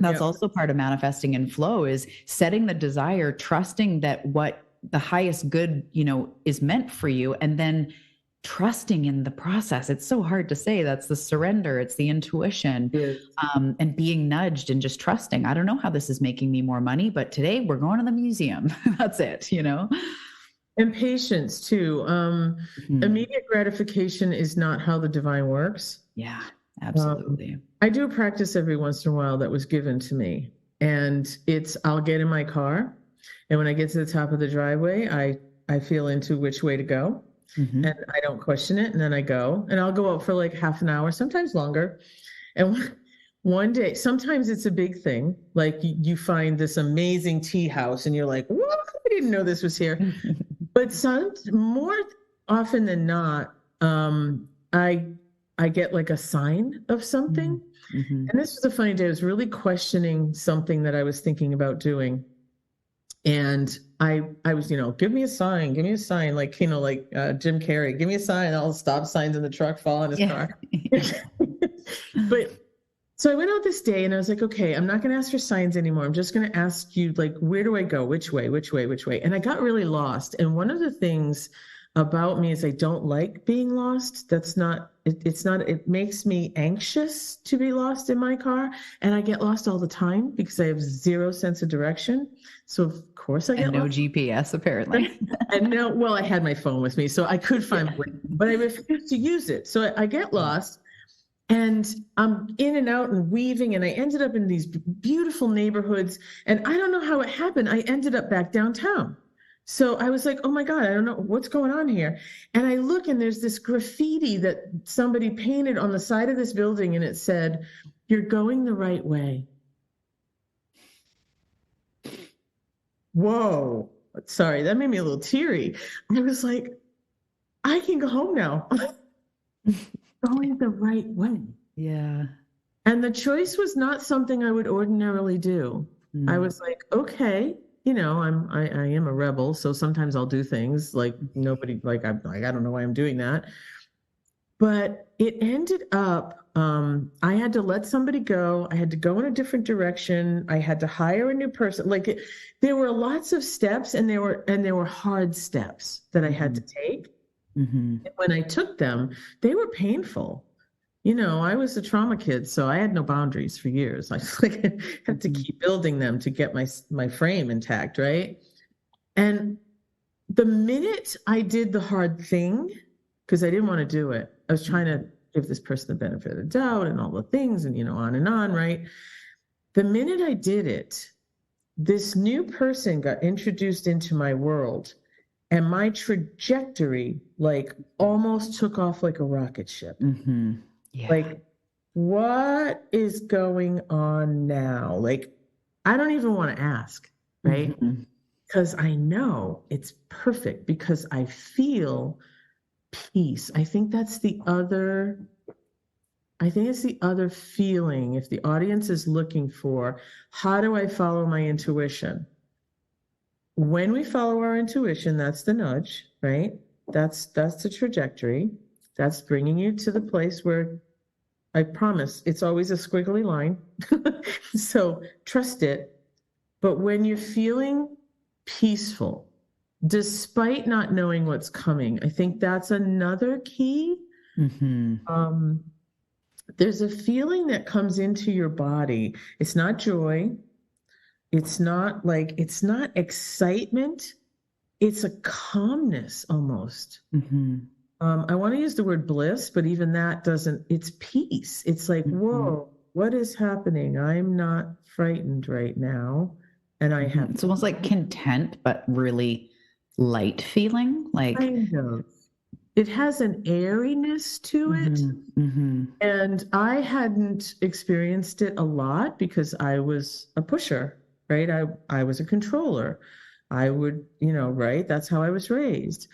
that's also part of manifesting in flow, is setting the desire, trusting that what the highest good, is meant for you, and then trusting in the process. It's so hard to say. That's the surrender. It's the intuition, and being nudged and just trusting. I don't know how this is making me more money, but today we're going to the museum. That's it, And patience too. Immediate gratification is not how the divine works. Yeah, absolutely. I do a practice every once in a while that was given to me, and I'll get in my car, and when I get to the top of the driveway, I feel into which way to go. And I don't question it. And then I go, and I'll go out for like half an hour, sometimes longer. And one day, sometimes it's a big thing. Like you find this amazing tea house and you're like, what? I didn't know this was here. But more often than not, I I get like a sign of something. Mm-hmm. And this was a funny day. I was really questioning something that I was thinking about doing. And I was, give me a sign, like, like Jim Carrey, give me a sign, all the stop signs in the truck fall in his car. But so I went out this day and I was like, okay, I'm not going to ask for signs anymore. I'm just going to ask you, like, where do I go? Which way? And I got really lost. And one of the things about me is I don't like being lost. It makes me anxious to be lost in my car. And I get lost all the time because I have zero sense of direction. So of course I get no lost. GPS apparently. And well, I had my phone with me, so I could find a way, but I refused to use it. So I get lost. And I'm in and out and weaving, and I ended up in these beautiful neighborhoods. And I don't know how it happened. I ended up back downtown. So I was like, oh my God, I don't know what's going on here. And I look, and there's this graffiti that somebody painted on the side of this building, and it said, "You're going the right way." Whoa. Sorry, that made me a little teary. I was like, I can go home now. Going the right way. Yeah. And the choice was not something I would ordinarily do. I was like, okay, I am a rebel, so sometimes I'll do things like nobody, like I don't know why I'm doing that. But it ended up, I had to let somebody go. I had to go in a different direction. I had to hire a new person. There were lots of steps, and there were hard steps that I had to take. Mm-hmm. And when I took them, they were painful. I was a trauma kid, so I had no boundaries for years. I had to keep building them to get my frame intact, right? And the minute I did the hard thing, because I didn't want to do it, I was trying to give this person the benefit of the doubt and all the things and, on and on, right? The minute I did it, this new person got introduced into my world. And my trajectory, almost took off like a rocket ship. Mm-hmm. Yeah. What is going on now? I don't even want to ask, right? Because I know it's perfect, because I feel peace. I think it's the other feeling. If the audience is looking for, how do I follow my intuition? When we follow our intuition, that's the nudge, right? That's the trajectory. That's bringing you to the place where, I promise, it's always a squiggly line. So trust it. But when you're feeling peaceful, despite not knowing what's coming, I think that's another key. Mm-hmm. There's a feeling that comes into your body. It's not joy. It's not excitement. It's a calmness almost. Mm-hmm. I want to use the word bliss, but even that doesn't, it's peace. It's like, whoa, what is happening? I'm not frightened right now. And I have. It's almost like content, but really light feeling. Kind of. It has an airiness to it. Mm-hmm. And I hadn't experienced it a lot because I was a pusher. Right. I was a controller. I would, right. That's how I was raised.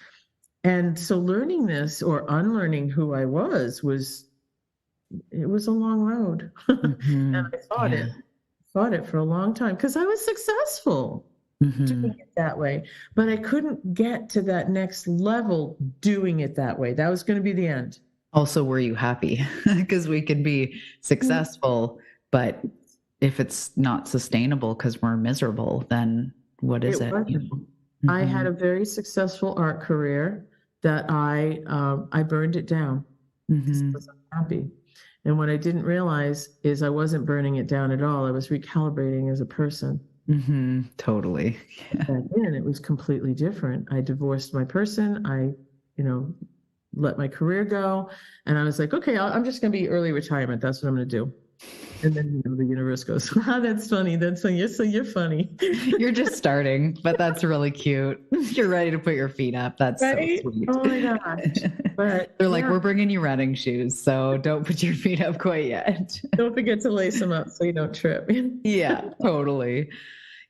And so learning this or unlearning who I was a long road. Mm-hmm. And I fought it for a long time because I was successful doing it that way, but I couldn't get to that next level doing it that way. That was going to be the end. Also, were you happy? Because we could be successful, but if it's not sustainable because we're miserable, then what is it? I had a very successful art career that I burned it down because I was unhappy. And what I didn't realize is I wasn't burning it down at all. I was recalibrating as a person. Totally. And it was completely different. I divorced my person. I, let my career go. And I was like, okay, I'm just going to be early retirement. That's what I'm going to do. And then the universe goes, wow, that's funny. That's funny. You're funny. You're just starting, but that's really cute. You're ready to put your feet up. That's right? So sweet. Oh my gosh. But they're like, we're bringing you running shoes, so don't put your feet up quite yet. Don't forget to lace them up so you don't trip. Yeah, totally.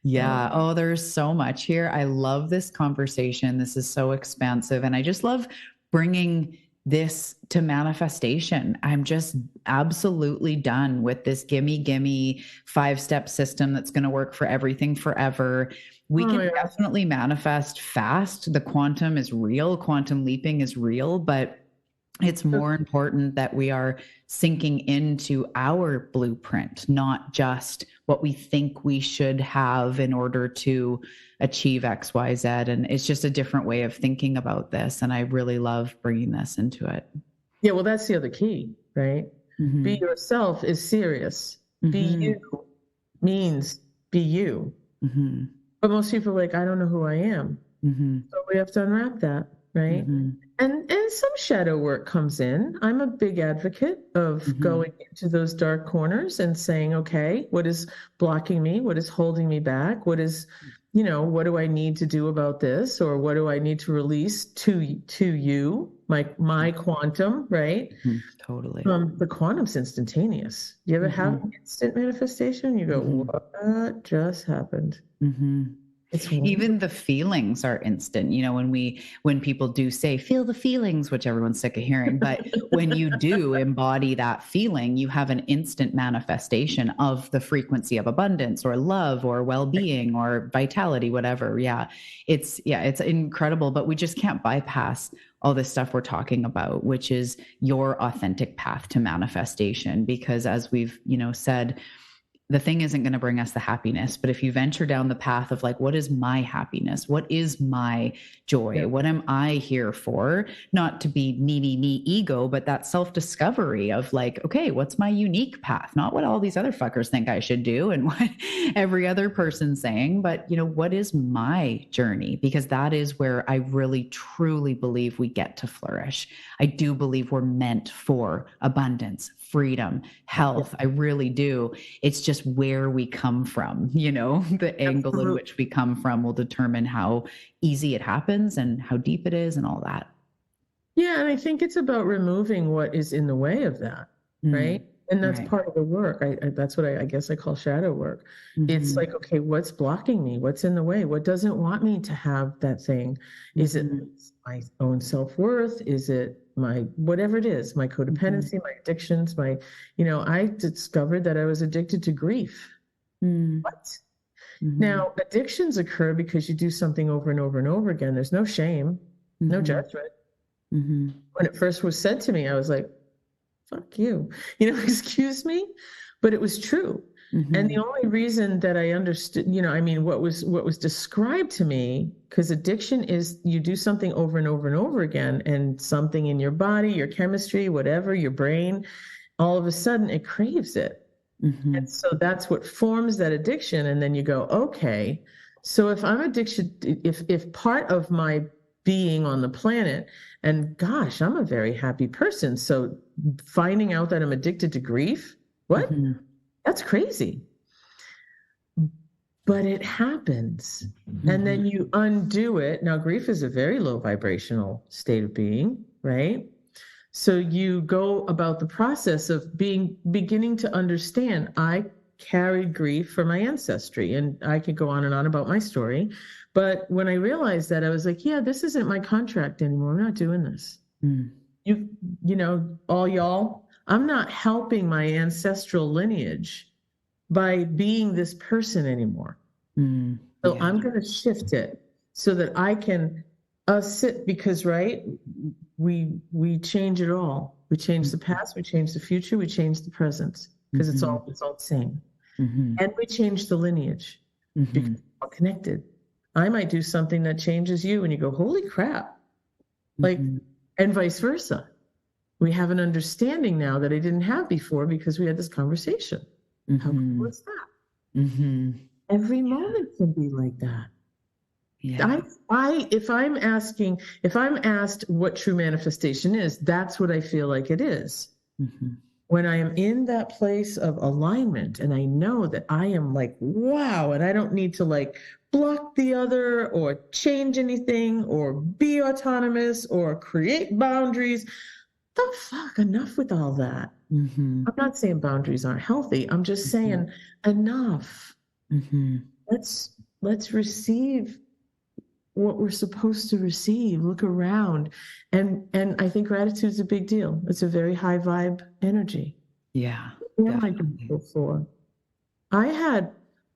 Yeah. Oh, there's so much here. I love this conversation. This is so expansive. And I just love bringing this to manifestation. I'm just absolutely done with this gimme 5-step system that's going to work for everything forever. We can definitely manifest fast. The quantum is real. Quantum leaping is real, but it's more important that we are sinking into our blueprint, not just what we think we should have in order to achieve X, Y, Z. And it's just a different way of thinking about this. And I really love bringing this into it. Yeah, well, that's the other key, right? Mm-hmm. Be yourself is serious. Mm-hmm. Be you means be you. Mm-hmm. But most people are like, I don't know who I am. Mm-hmm. So we have to unwrap that, right? Mm-hmm. And some shadow work comes in. I'm a big advocate of mm-hmm. going into those dark corners and saying, okay, what is blocking me? What is holding me back? What is, what do I need to do about this? Or what do I need to release to you, my quantum, right? Mm-hmm. Totally. The quantum's instantaneous. You ever mm-hmm. have an instant manifestation? You go, mm-hmm. what just happened? Mm-hmm. Even the feelings are instant. When people do say, feel the feelings, which everyone's sick of hearing, but when you do embody that feeling, you have an instant manifestation of the frequency of abundance or love or well-being or vitality, whatever. Yeah. It's incredible, but we just can't bypass all this stuff we're talking about, which is your authentic path to manifestation. Because as we've, said, the thing isn't going to bring us the happiness, but if you venture down the path of like, what is my happiness? What is my joy? Yeah. What am I here for? Not to be me ego, but that self-discovery of like, okay, what's my unique path? Not what all these other fuckers think I should do and what every other person's saying, but what is my journey? Because that is where I really, truly believe we get to flourish. I do believe we're meant for abundance, freedom, health. I really do. It's just where we come from, the angle in which we come from will determine how easy it happens and how deep it is and all that. Yeah. And I think it's about removing what is in the way of that. Right. And that's right. Part of the work. That's what I guess I call shadow work. Mm-hmm. It's like, okay, what's blocking me? What's in the way? What doesn't want me to have that thing? Mm-hmm. Is it my own self-worth? Is it whatever it is, my codependency, mm-hmm. my addictions, I discovered that I was addicted to grief. Mm-hmm. What? Mm-hmm. Now, addictions occur because you do something over and over and over again. There's no shame, mm-hmm. no judgment. Mm-hmm. When it first was said to me, I was like, fuck you, excuse me, but it was true. Mm-hmm. And the only reason that I understood, what was described to me, because addiction is you do something over and over and over again, and something in your body, your chemistry, whatever, your brain, all of a sudden it craves it. Mm-hmm. And so that's what forms that addiction. And then you go, okay, so if I'm addicted, if part of my being on the planet, and gosh, I'm a very happy person. So finding out that I'm addicted to grief, what? Mm-hmm. That's crazy. But it happens. Mm-hmm. And then you undo it. Now, grief is a very low vibrational state of being, right? So you go about the process of beginning to understand, I carried grief from my ancestry, and I could go on and on about my story. But when I realized that, I was like, yeah, this isn't my contract anymore. I'm not doing this. Mm. All y'all, I'm not helping my ancestral lineage by being this person anymore. Mm. So yeah. I'm going to shift it so that I can sit, because, right, we change it all. We change the past, we change the future, we change the present, because mm-hmm. it's all the same. Mm-hmm. And we change the lineage, mm-hmm. because we're all connected. I might do something that changes you and you go, holy crap. Like, mm-hmm. and vice versa. We have an understanding now that I didn't have before because we had this conversation. Mm-hmm. How cool is that? Mm-hmm. Every moment can be like that. Yeah. If I'm asked what true manifestation is, that's what I feel like it is. Mm-hmm. When I am in that place of alignment and I know that I am like, wow, and I don't need to like block the other or change anything or be autonomous or create boundaries. The fuck, enough with all that. Mm-hmm. I'm not saying boundaries aren't healthy. I'm just saying enough. Mm-hmm. Let's receive what we're supposed to receive. Look around. And I think gratitude is a big deal. It's a very high vibe energy. Yeah. What am I grateful for? I had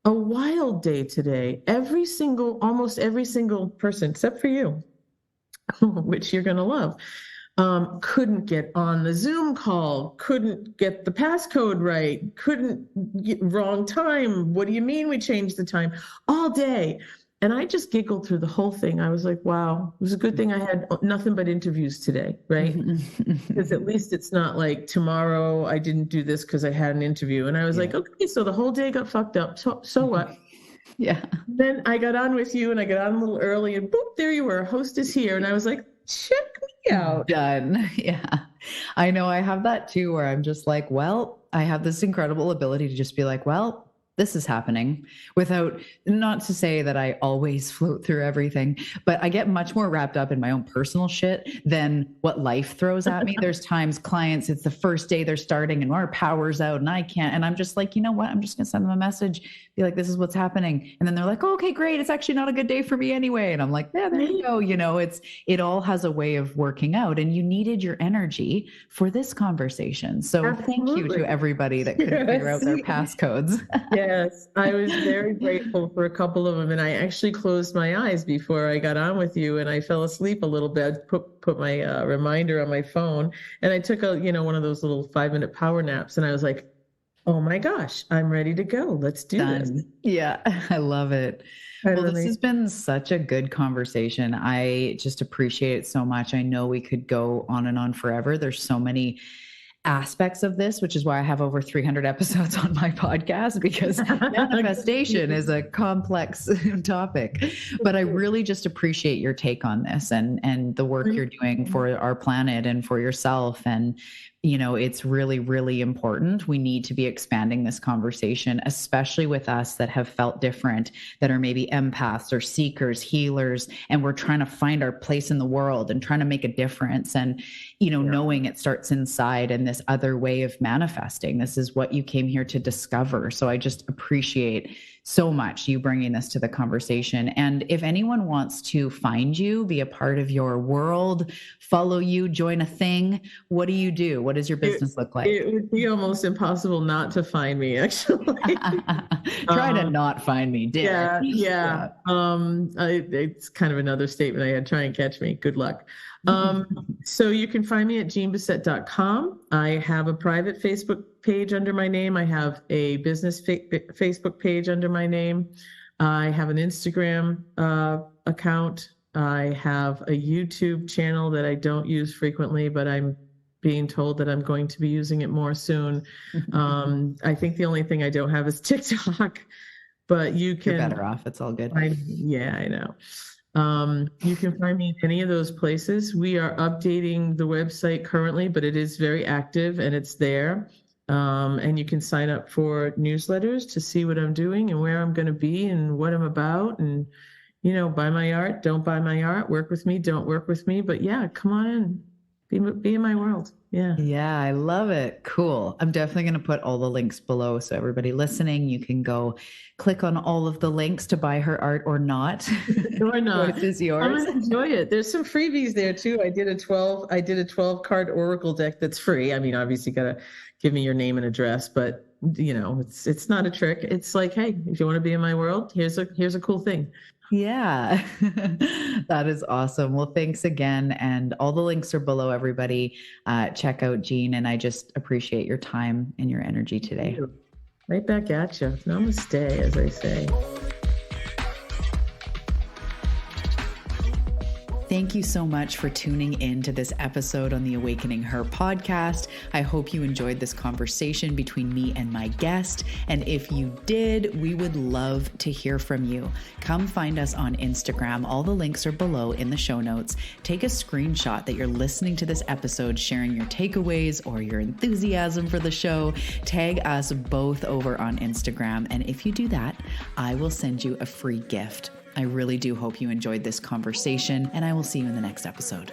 a wild day today. Almost every single person, except for you, which you're going to love, couldn't get on the Zoom call, couldn't get the passcode right, wrong time. What do you mean we changed the time? All day. And I just giggled through the whole thing. I was like, wow, it was a good thing I had nothing but interviews today, right? Because at least it's not like tomorrow I didn't do this because I had an interview. And I was like, okay, so the whole day got fucked up. So what? Yeah. Then I got on with you and I got on a little early and boop, there you were. Host is here. And I was like, check me out. Done. Yeah. I know I have that too, where I'm just like, well, I have this incredible ability to just be like, well, this is happening without, not to say that I always float through everything, but I get much more wrapped up in my own personal shit than what life throws at me. There's times clients, it's the first day they're starting and our power's out and I can't. And I'm just like, you know what? I'm just going to send them a message, be like, this is what's happening. And then they're like, oh, okay, great. It's actually not a good day for me anyway. And I'm like, yeah, there you go. You know, it all has a way of working out and you needed your energy for this conversation. So Thank you to everybody that could figure out their passcodes. Yes, I was very grateful for a couple of them. And I actually closed my eyes before I got on with you and I fell asleep a little bit, put my reminder on my phone. And I took one of those little 5-minute power naps. And I was like, oh my gosh, I'm ready to go. Let's do this. Yeah, I love it. Well, this has been such a good conversation. I just appreciate it so much. I know we could go on and on forever. There's so many aspects of this, which is why I have over 300 episodes on my podcast, because manifestation is a complex topic. But I really just appreciate your take on this and the work you're doing for our planet and for yourself. And it's really, really important. We need to be expanding this conversation, especially with us that have felt different, that are maybe empaths or seekers, healers, and we're trying to find our place in the world and trying to make a difference. And, knowing it starts inside and this other way of manifesting. This is what you came here to discover. So I just appreciate so much you bringing this to the conversation. And if anyone wants to find you, be a part of your world, follow you, join a thing, what do you do? What does your business look like? It would be almost impossible not to find me, actually. Try to not find me, dear. Yeah. It's kind of another statement I had. Try and catch me. Good luck. So you can find me at JeanneBessette.com. I have a private Facebook page under my name. I have a business Facebook page under my name. I have an Instagram account. I have a YouTube channel that I don't use frequently, but I'm being told that I'm going to be using it more soon. I think the only thing I don't have is TikTok, but you're better off. It's all good. I know. You can find me in any of those places. We are updating the website currently, but it is very active and it's there. And you can sign up for newsletters to see what I'm doing and where I'm going to be and what I'm about. And, buy my art, don't buy my art, work with me, don't work with me. But yeah, come on in, be in my world. Yeah. Yeah, I love it. Cool. I'm definitely going to put all the links below. So everybody listening, you can go click on all of the links to buy her art or not. Or not. Choice is yours. I'm going to enjoy it. There's some freebies there too. I did a 12 card Oracle deck that's free. I mean, obviously you got to give me your name and address, but it's not a trick. It's like, hey, if you want to be in my world, here's a cool thing. Yeah, that is awesome. Well, thanks again. And all the links are below, everybody. Check out Jeanne, and I just appreciate your time and your energy today. Right back at you. Namaste, as I say. Thank you so much for tuning in to this episode on the Awakening Her podcast. I hope you enjoyed this conversation between me and my guest. And if you did, we would love to hear from you. Come find us on Instagram. All the links are below in the show notes. Take a screenshot that you're listening to this episode, sharing your takeaways or your enthusiasm for the show. Tag us both over on Instagram. And if you do that, I will send you a free gift. I really do hope you enjoyed this conversation, and I will see you in the next episode.